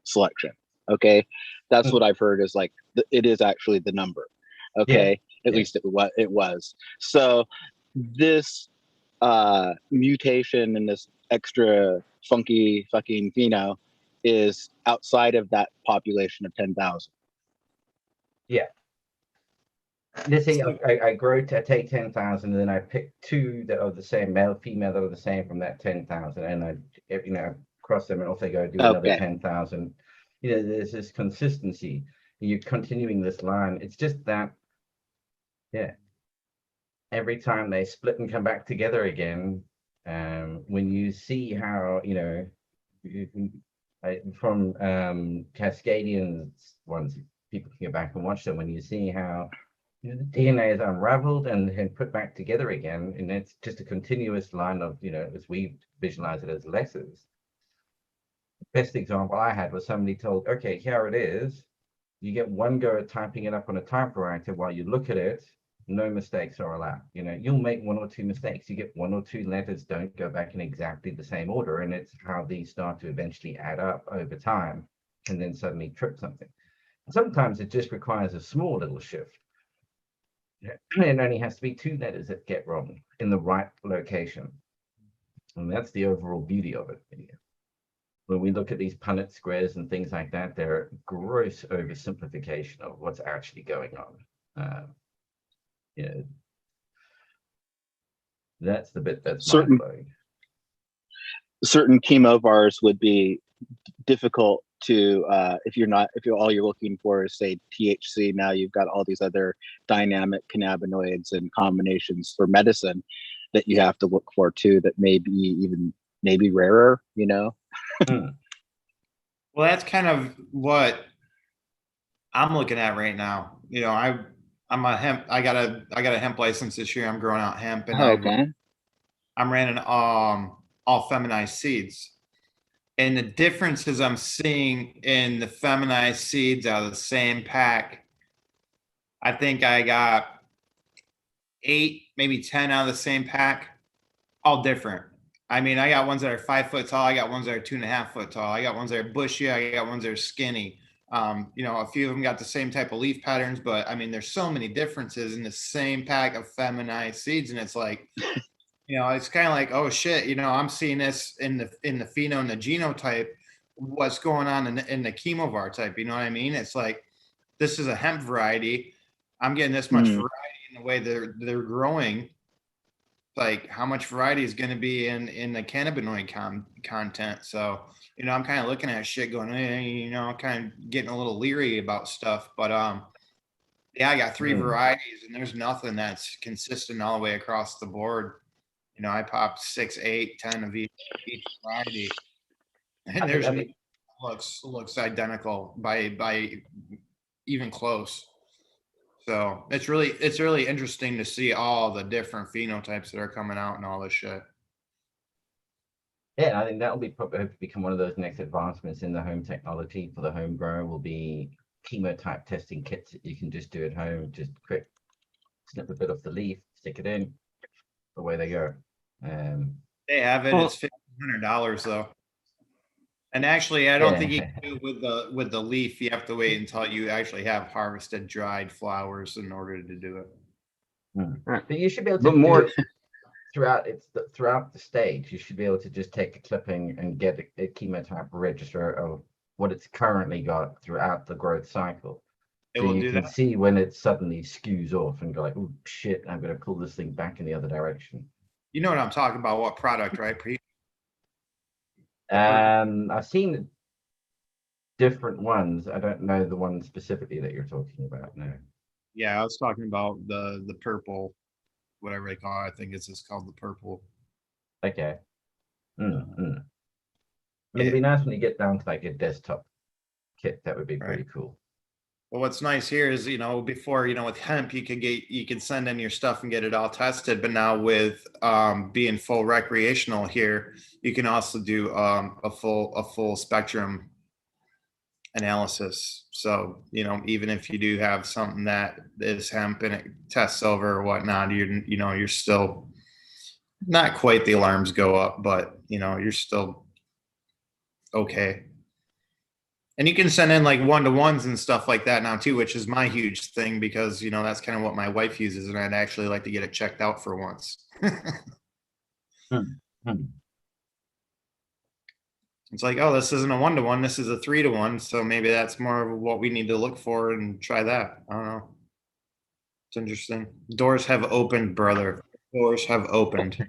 selection. Okay, that's what I've heard, is like it is actually the number. Okay, at least it was. So this mutation and this extra funky fucking pheno is outside of that population of 10,000. Yeah. Let's say I take 10,000, and then I pick two that are the same, male, female, that are the same from that 10,000, and I cross them and also go do another 10,000. There's this consistency. You're continuing this line. It's just that, every time they split and come back together again, when you see how, from Cascadian ones, people can go back and watch them, when you see how the DNA is unraveled and put back together again, and it's just a continuous line of, as we visualize it, as letters. The best example I had was somebody told, okay, here it is. You get one go at typing it up on a typewriter. While you look at it, no mistakes are allowed. You'll make one or two mistakes. You get one or two letters don't go back in exactly the same order, and it's how these start to eventually add up over time, and then suddenly trip something. Sometimes it just requires a small little shift. It only has to be two letters that get wrong in the right location, and that's the overall beauty of it. When we look at these Punnett squares and things like that, they're a gross oversimplification of what's actually going on. That's the bit that's mind-blowing. Certain chemovars would be difficult to, if all you're looking for is, say, THC. Now you've got all these other dynamic cannabinoids and combinations for medicine that you have to look for too, that may be rarer, Well, that's kind of what I'm looking at right now. I'm a hemp. I got a hemp license this year. I'm growing out hemp, and I'm running all feminized seeds. And the differences I'm seeing in the feminized seeds out of the same pack, I think I got 8, maybe 10 out of the same pack all different. I mean, I got ones that are 5 foot tall. I got ones that are 2.5 foot tall. I got ones that are bushy. I got ones that are skinny. You know, a few of them got the same type of leaf patterns, but I mean, there's so many differences in the same pack of feminized seeds, and it's like, you know, it's kind of like, oh shit, you know, I'm seeing this in the pheno and the genotype. What's going on in the chemovar type? You know what I mean? It's like, this is a hemp variety. I'm getting this much variety in the way they're growing. Like, how much variety is going to be in the cannabinoid content? So, you know, I'm kind of looking at shit going, you know, kind of getting a little leery about stuff. But yeah, I got 3 varieties, and there's nothing that's consistent all the way across the board. You know, I popped 6, 8, 10 of each variety, and there's looks identical by even close. So it's really interesting to see all the different phenotypes that are coming out and all this shit. Yeah, I think that'll be probably become one of those next advancements in the home technology for the home grower will be chemotype testing kits that you can just do at home. Just quick snip a bit off the leaf, stick it in, away they go. They have it. It's $1,500 though. And actually, I don't think you can do it with the leaf. You have to wait until you actually have harvested dried flowers in order to do it. But you should be able to do it throughout the stage. You should be able to just take a clipping and get a chemotype register of what it's currently got throughout the growth cycle. So you can see when it suddenly skews off and go like, oh shit, I'm going to pull this thing back in the other direction. You know what I'm talking about? What product, right? I've seen different ones. I don't know the one specifically that you're talking about. No. Yeah, I was talking about the purple, whatever they call it. I think it's just called the purple. Okay. I mean, it'd be nice when you get down to like a desktop kit. That would be pretty cool. Well, what's nice here is, you know, before, you know, with hemp, you can send in your stuff and get it all tested. But now with being full recreational here, you can also do a full spectrum analysis. So, you know, even if you do have something that is hemp and it tests over or whatnot, you're still not quite the alarms go up, but you know, you're still okay. And you can send in like 1-to-1s and stuff like that now too, which is my huge thing because, you know, that's kind of what my wife uses, and I'd actually like to get it checked out for once. It's like, oh, this isn't a 1-to-1, this is a 3-to-1. So maybe that's more of what we need to look for and try that. I don't know. It's interesting. Doors have opened, brother. Doors have opened.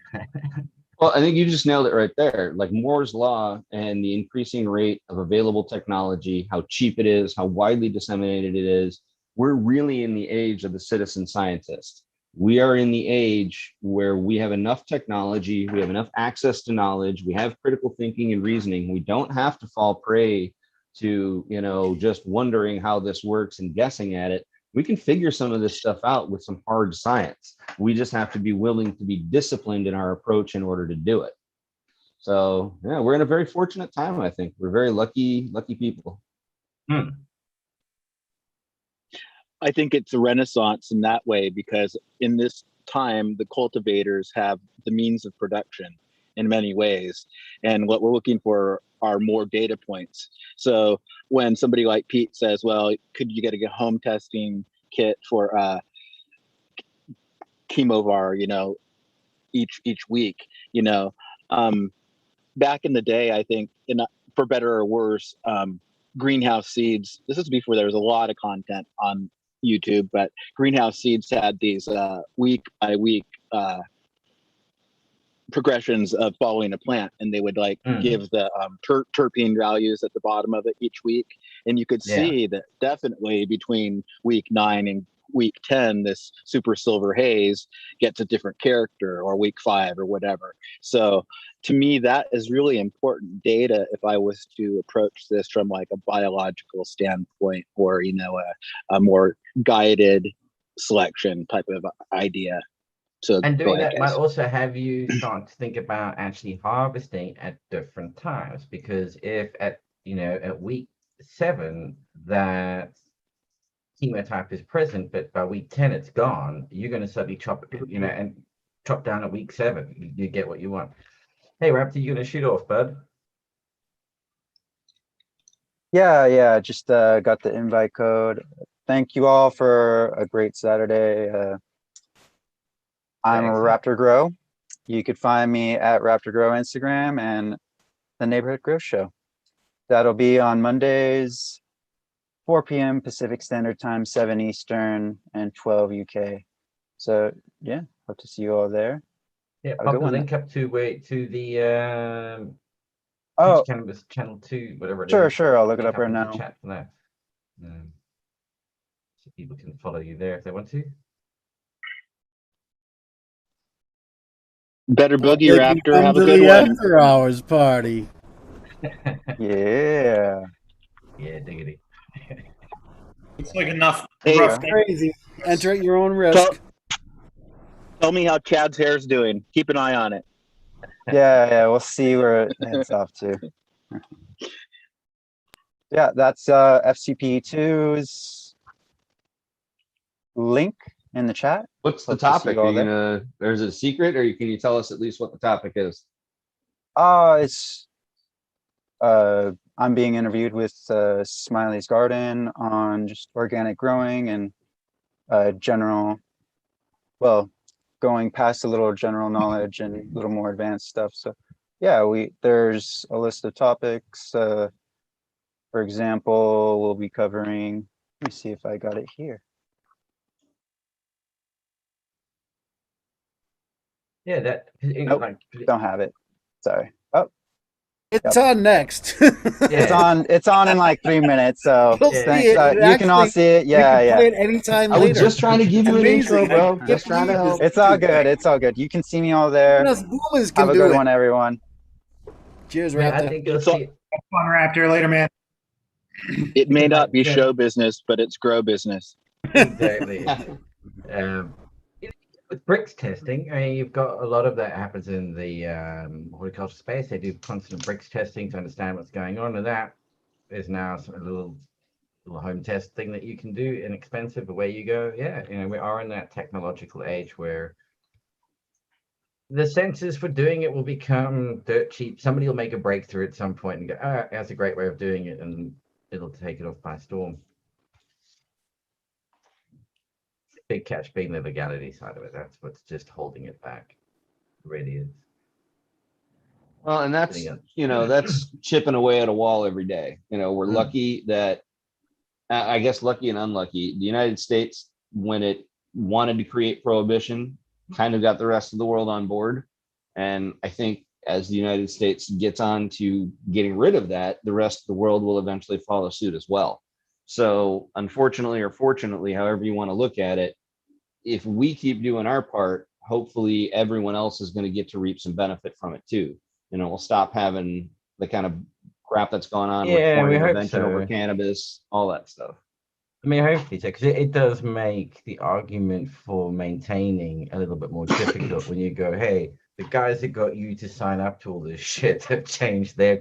Well, I think you just nailed it right there. Like Moore's law and the increasing rate of available technology, how cheap it is, how widely disseminated it is. We're really in the age of the citizen scientist. We are in the age where we have enough technology, we have enough access to knowledge, we have critical thinking and reasoning. We don't have to fall prey to, you know, just wondering how this works and guessing at it. We can figure some of this stuff out with some hard science. We just have to be willing to be disciplined in our approach in order to do it. So yeah, we're in a very fortunate time. I think we're very lucky people. I think it's a renaissance in that way because in this time, the cultivators have the means of production in many ways. And what we're looking for are more data points. So when somebody like Pete says, well, could you get a home testing kit for chemovar, you know, each week, you know, back in the day, I think for better or worse, Greenhouse Seeds, this is before there was a lot of content on YouTube, but Greenhouse Seeds had these week by week progressions of following a plant, and they would like give the terpene values at the bottom of it each week, and you could see that definitely between week 9 and week 10 this super silver haze gets a different character, or week 5 or whatever. So to me, that is really important data if I was to approach this from like a biological standpoint, or you know, a more guided selection type of idea. So and doing that might also have you start to think about actually harvesting at different times, because if at week 7 that chemotype is present, but by week 10 it's gone, you're going to suddenly chop it, and chop down at week 7. You get what you want. Hey, Raptor, you gonna shoot off, bud? Yeah, just got the invite code. Thank you all for a great Saturday. I'm Excellent. Raptor Grow. You could find me at Raptor Grow Instagram and the Neighborhood Grow Show. That'll be on Mondays, 4 p.m. Pacific Standard Time, 7 Eastern, and 12 UK. So yeah, hope to see you all there. Yeah, Have a pop good the one. link up to the Oh, Cannabis Channel 2, whatever it is. sure. I'll look it Link up right into now. Chat for that. So people can follow you there if they want to. Better boogie Hey, raptor. come Have a to good the one. after hours party. Yeah. Yeah, diggity. It's like enough Hey, rough. Crazy. Enter at your own Tell, risk. tell me how Chad's hair's doing. Keep an eye on it. Yeah, we'll see where it heads off to. Yeah, that's FCP2's link in the chat. What's the Hope to see topic? you all Are you there. gonna, or is it a secret, or can you tell us at least what the topic is? It's I'm being interviewed with Smiley's Garden on just organic growing and general, well, going past a little general knowledge and a little more advanced stuff. So yeah, there's a list of topics. For example, we'll be covering, let me see if I got it here. Yeah, that Nope. like Don't have it. Sorry. Oh, It's on next. Yeah. it's on in like 3 minutes. So You'll Yeah. see it. you can all Actually, see it. Yeah, you can play yeah. it anytime I later. was just trying to give you an Amazing. intro, bro. I Just can't trying to believe help. It's all good. It's all good. You can see me all there. Even us boomers can Have a do good it. one, everyone. Cheers, Yeah, I Raptor. think you'll It's all- see. Fun Raptor later, man. It may not be Yeah. show business, but it's grow business. Exactly. With bricks testing, I mean, you've got a lot of that happens in the horticulture space. They do constant bricks testing to understand what's going on, and that is now a little home test thing that you can do, inexpensive. Away you go. Yeah, we are in that technological age where the sensors for doing it will become dirt cheap. Somebody will make a breakthrough at some point and go, that's a great way of doing it, and it'll take it off by storm. Big catch being the legality side of it. That's what's just holding it back. It really is. Well, and that's, Yeah. that's chipping away at a wall every day. We're Mm. lucky that, I guess lucky and unlucky, the United States, when it wanted to create prohibition, kind of got the rest of the world on board. And I think as the United States gets on to getting rid of that, the rest of the world will eventually follow suit as well. So unfortunately or fortunately, however you want to look at it, if we keep doing our part, hopefully everyone else is going to get to reap some benefit from it too. We'll stop having the kind of crap that's going on with Yeah, foreign we hope intervention over so. cannabis, all that stuff. I mean, hopefully so, because it does make the argument for maintaining a little bit more difficult when you go, hey, the guys that got you to sign up to all this shit have changed their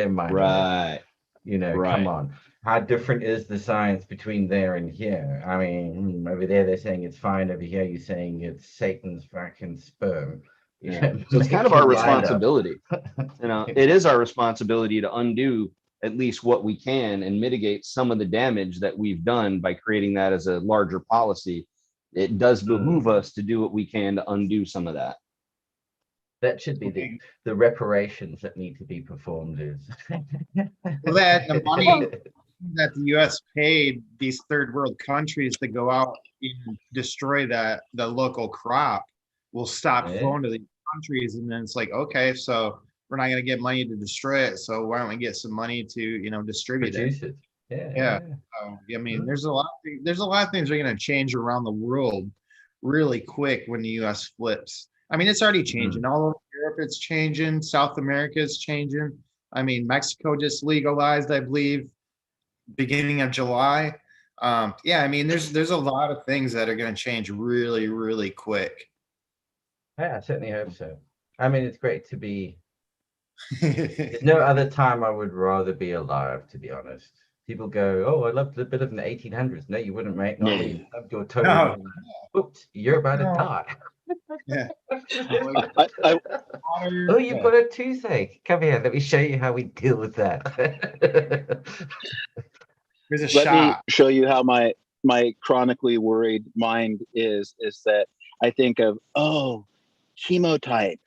mind. Right. Right. Come on. How different is the science between there and here? I mean, over there they're saying it's fine. Over here you're saying it's Satan's fucking sperm. Yeah. So it's kind of Make our your mind up. responsibility. It is our responsibility to undo at least what we can and mitigate some of the damage that we've done by creating that as a larger policy. It does behoove us to do what we can to undo some of that. That should be the reparations that need to be performed is Well, that the money that the U.S. paid these third world countries to go out and destroy the local crop will stop flowing to these countries, and then it's like, okay, so we're not going to get money to destroy it, so why don't we get some money to distribute produce it? it. Yeah. I mean, there's a lot of things that are going to change around the world really quick when the U.S. flips. I mean, it's already changing. All over Europe, it's changing. South America is changing. I mean, Mexico just legalized, I believe, beginning of July. Yeah, I mean, there's a lot of things that are going to change really, really quick. Yeah, I certainly hope so. I mean, it's great to be. There's no other time I would rather be alive, to be honest. People go, "Oh, I loved a bit of the 1800s." No, you wouldn't, mate. Not me. You loved your total. No. Oops, you're about to No. die. Yeah. Oh, you've got a toothache. Come here, let me show you how we deal with that. There's a Let me shot. show you how my chronically worried mind is that I think of, oh, chemotype,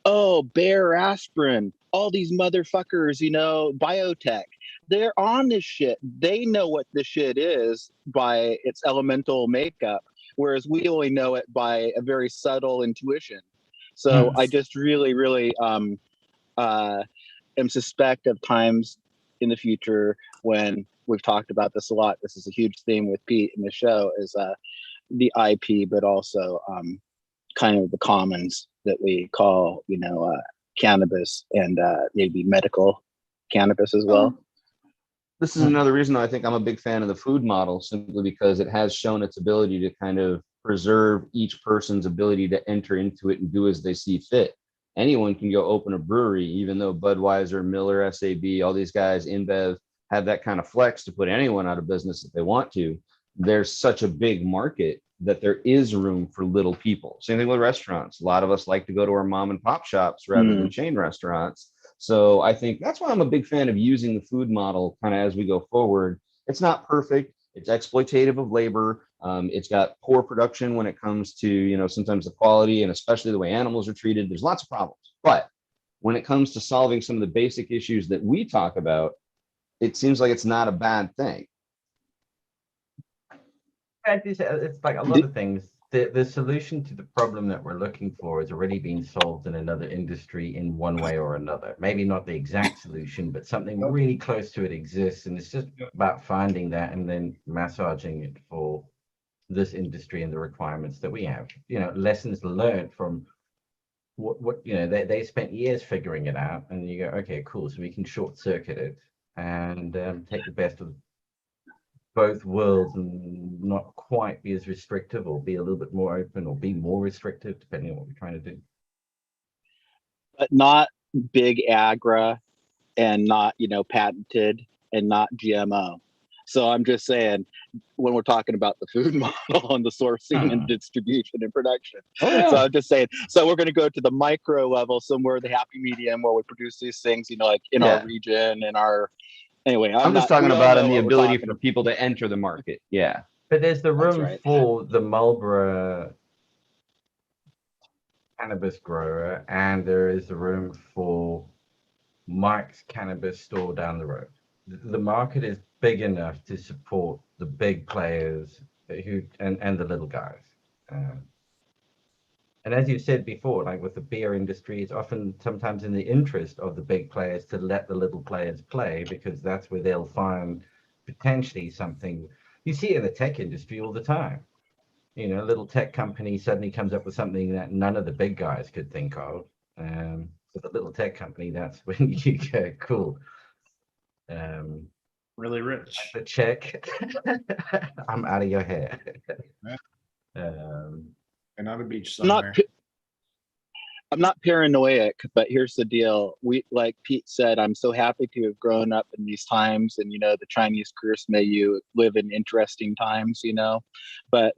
oh, Bayer aspirin, all these motherfuckers, biotech, they're on this shit. They know what this shit is by its elemental makeup, whereas we only know it by a very subtle intuition. So I just really, really am suspect of times in the future when we've talked about this a lot. This is a huge theme with Pete in the show, is the IP, but also kind of the commons that we call, cannabis and maybe medical cannabis as well. This is another reason I think I'm a big fan of the food model, simply because it has shown its ability to kind of preserve each person's ability to enter into it and do as they see fit. Anyone can go open a brewery, even though Budweiser, Miller, SAB, all these guys, InBev, have that kind of flex to put anyone out of business if they want to. There's such a big market that there is room for little people. Same thing with restaurants. A lot of us like to go to our mom and pop shops rather than chain restaurants. So I think that's why I'm a big fan of using the food model kind of as we go forward. It's not perfect. It's exploitative of labor. It's got poor production when it comes to, sometimes the quality and especially the way animals are treated. There's lots of problems. But when it comes to solving some of the basic issues that we talk about, it seems like it's not a bad thing. It's like a lot of things. The solution to the problem that we're looking for is already being solved in another industry in one way or another. Maybe not the exact solution, but something really close to it exists. And it's just about finding that and then massaging it for this industry and the requirements that we have. Lessons learned from what they spent years figuring it out, and you go, okay, cool. So we can short circuit it and take the best of both worlds and not quite be as restrictive, or be a little bit more open, or be more restrictive, depending on what we're trying to do. But not big agra and not, patented and not GMO. So I'm just saying, when we're talking about the food model and the sourcing and distribution and production. Oh, yeah. So I'm just saying, so we're going to go to the micro level, somewhere the happy medium where we produce these things, like in our region and our, anyway. I'm just talking about the ability for people to enter the market. Yeah. But there's the room right. for the Marlboro cannabis grower, and there is the room for Mike's cannabis store down the road. The market is big enough to support the big players and the little guys. And as you said before, like with the beer industry, it's often sometimes in the interest of the big players to let the little players play, because that's where they'll find potentially something. You see it in the tech industry all the time. A little tech company suddenly comes up with something that none of the big guys could think of. For the little tech company, that's when you go, cool. Really rich. The check. I'm out of your hair. And on a beach somewhere. I'm not paranoid, but here's the deal. We, like Pete said, I'm so happy to have grown up in these times, and the Chinese curse, may you live in interesting times, but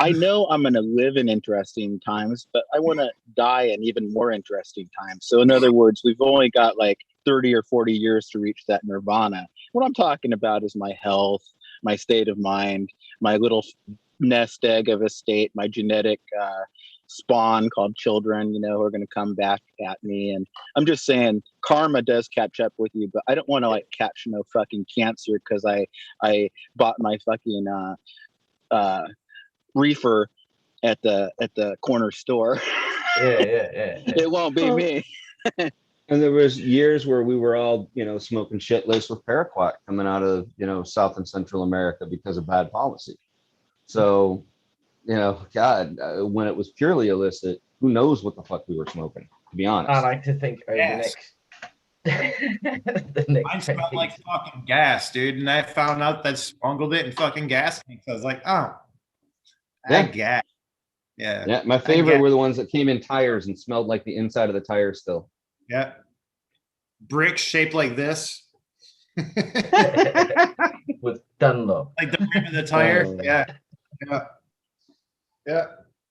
I know I'm going to live in interesting times, but I want to die in even more interesting times. So in other words, we've only got like 30 or 40 years to reach that nirvana. What I'm talking about is my health, my state of mind, my little nest egg of a state, my genetic spawn called children, who are going to come back at me. And I'm just saying, karma does catch up with you, but I don't want to catch no fucking cancer because I bought my fucking reefer at the corner store. Yeah. It won't be me. And there was years where we were all, smoking shit laced with paraquat coming out of, South and Central America because of bad policy. So, God, when it was purely illicit, who knows what the fuck we were smoking, to be honest. I like to think over the next Mine smelled like fucking gas, dude. And I found out that smuggled it in fucking gas tanks. I was like, oh, Yeah. gas. Yeah. Yeah, my favorite were the ones that came in tires and smelled like the inside of the tire still. Yeah. Bricks shaped like this. with Dunlop. Like the rim of the tire. Oh. Yeah. Yeah.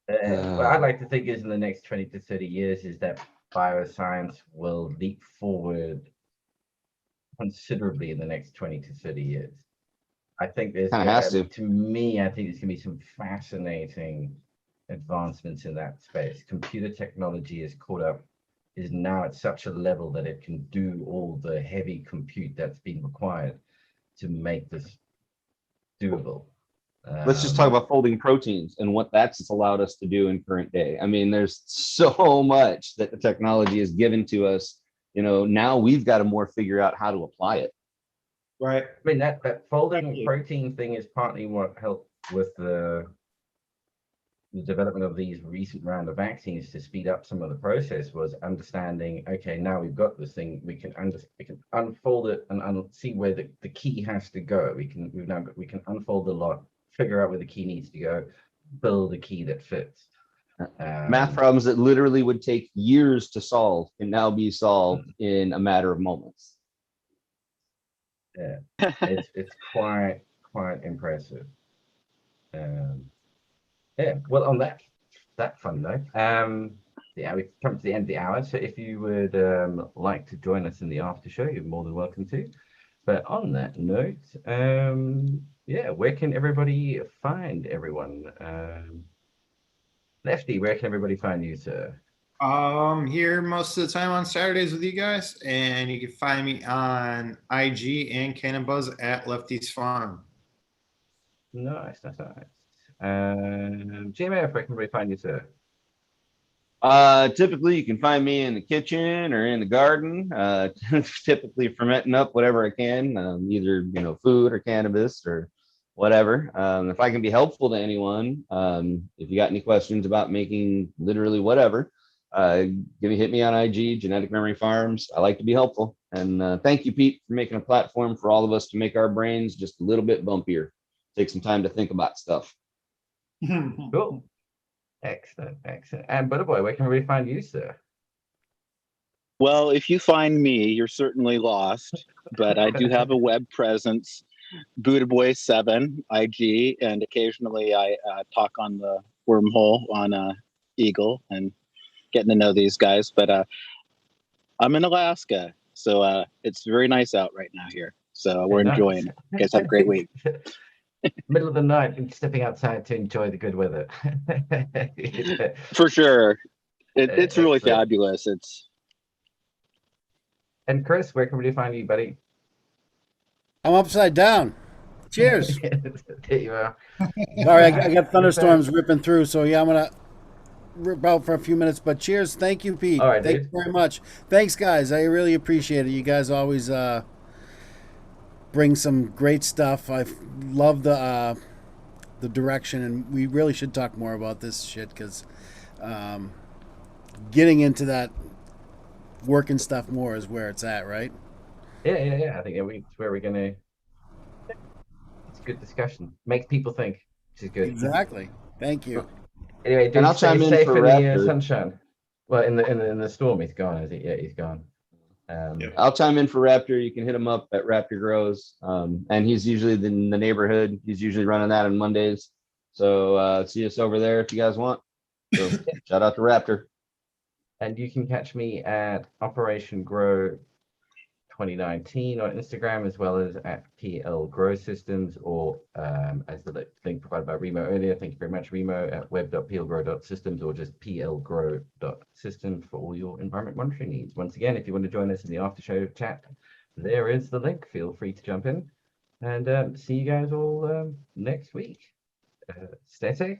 What I'd like to think is in the next 20 to 30 years is that bioscience will leap forward considerably in the next 20 to 30 years. I think there's, Kind of has to. to me, I think there's going to be some fascinating advancements in that space. Computer technology is caught up, is now at such a level that it can do all the heavy compute that's been required to make this doable. Let's just talk about folding proteins and what that's allowed us to do in current day. I mean, there's so much that the technology has given to us. You know, now we've got to more figure out how to apply it. Right. I mean, that folding Exactly. protein thing is partly what helped with the development of these recent round of vaccines to speed up some of the process, was understanding, okay, now we've got this thing, we can unfold it and see where the key has to go. We can unfold the lot, figure out where the key needs to go, build a key that fits. Math problems that literally would take years to solve can now be solved in a matter of moments. Yeah, it's quite impressive. Yeah, well, on that fun note, yeah, we've come to the end of the hour. So if you would like to join us in the after show, you're more than welcome to. But on that note, yeah, where can everybody find everyone? Lefty, where can everybody find you, sir? Here most of the time on Saturdays with you guys, and you can find me on IG and Cannon Buzz at Lefty's Farm. Nice. GMF, where can everybody find you, sir? Typically you can find me in the kitchen or in the garden, typically fermenting up whatever I can, either, you know, food or cannabis or whatever. If I can be helpful to anyone, if you got any questions about making literally whatever, hit me on IG, Genetic Memory Farms. I like to be helpful. And thank you, Pete, for making a platform for all of us to make our brains just a little bit bumpier. Take some time to think about stuff. Cool. Excellent. And Butterboy, where can we find you, sir? Well, if you find me, you're certainly lost. But I do have a web presence, BuddhaBoy7 IG, and occasionally I talk on the wormhole on Eagle and getting to know these guys. But I'm in Alaska, so it's very nice out right now here. So we're Nice. enjoying it. You guys have a great week. Middle of the night and stepping outside to enjoy the good weather. For sure. It's really Excellent. fabulous. And Chris, where can we find you, buddy? I'm upside down. Cheers. There you are. Sorry, I got thunderstorms ripping through, so yeah, I'm gonna rip out for a few minutes. But cheers, thank you, Pete. All right, thank dude. you very much. Thanks, guys. I really appreciate it. You guys always bring some great stuff. I love the direction, and we really should talk more about this shit because getting into that working stuff more is where it's at, right? Yeah. I think it's where we're gonna. It's a good discussion. Makes people think, which is good. Exactly. Thank you. Anyway, And I'll stay chime in safe for in the Raptor. sunshine. Well, in the storm, he's gone. Is it? Yeah, he's gone. Yep. I'll chime in for Raptor. You can hit him up at Raptor Grows. And he's usually in the neighborhood. He's usually running that on Mondays. So see us over there if you guys want. So shout out to Raptor. And you can catch me at Operation Grow 2019 on Instagram, as well as at PL Grow Systems, or as the link provided by Remo earlier. Thank you very much, Remo, at web.plgrow.systems, or just plgrow.systems for all your environment monitoring needs. Once again, if you want to join us in the after show chat, there is the link. Feel free to jump in, and see you guys all next week. Stay safe.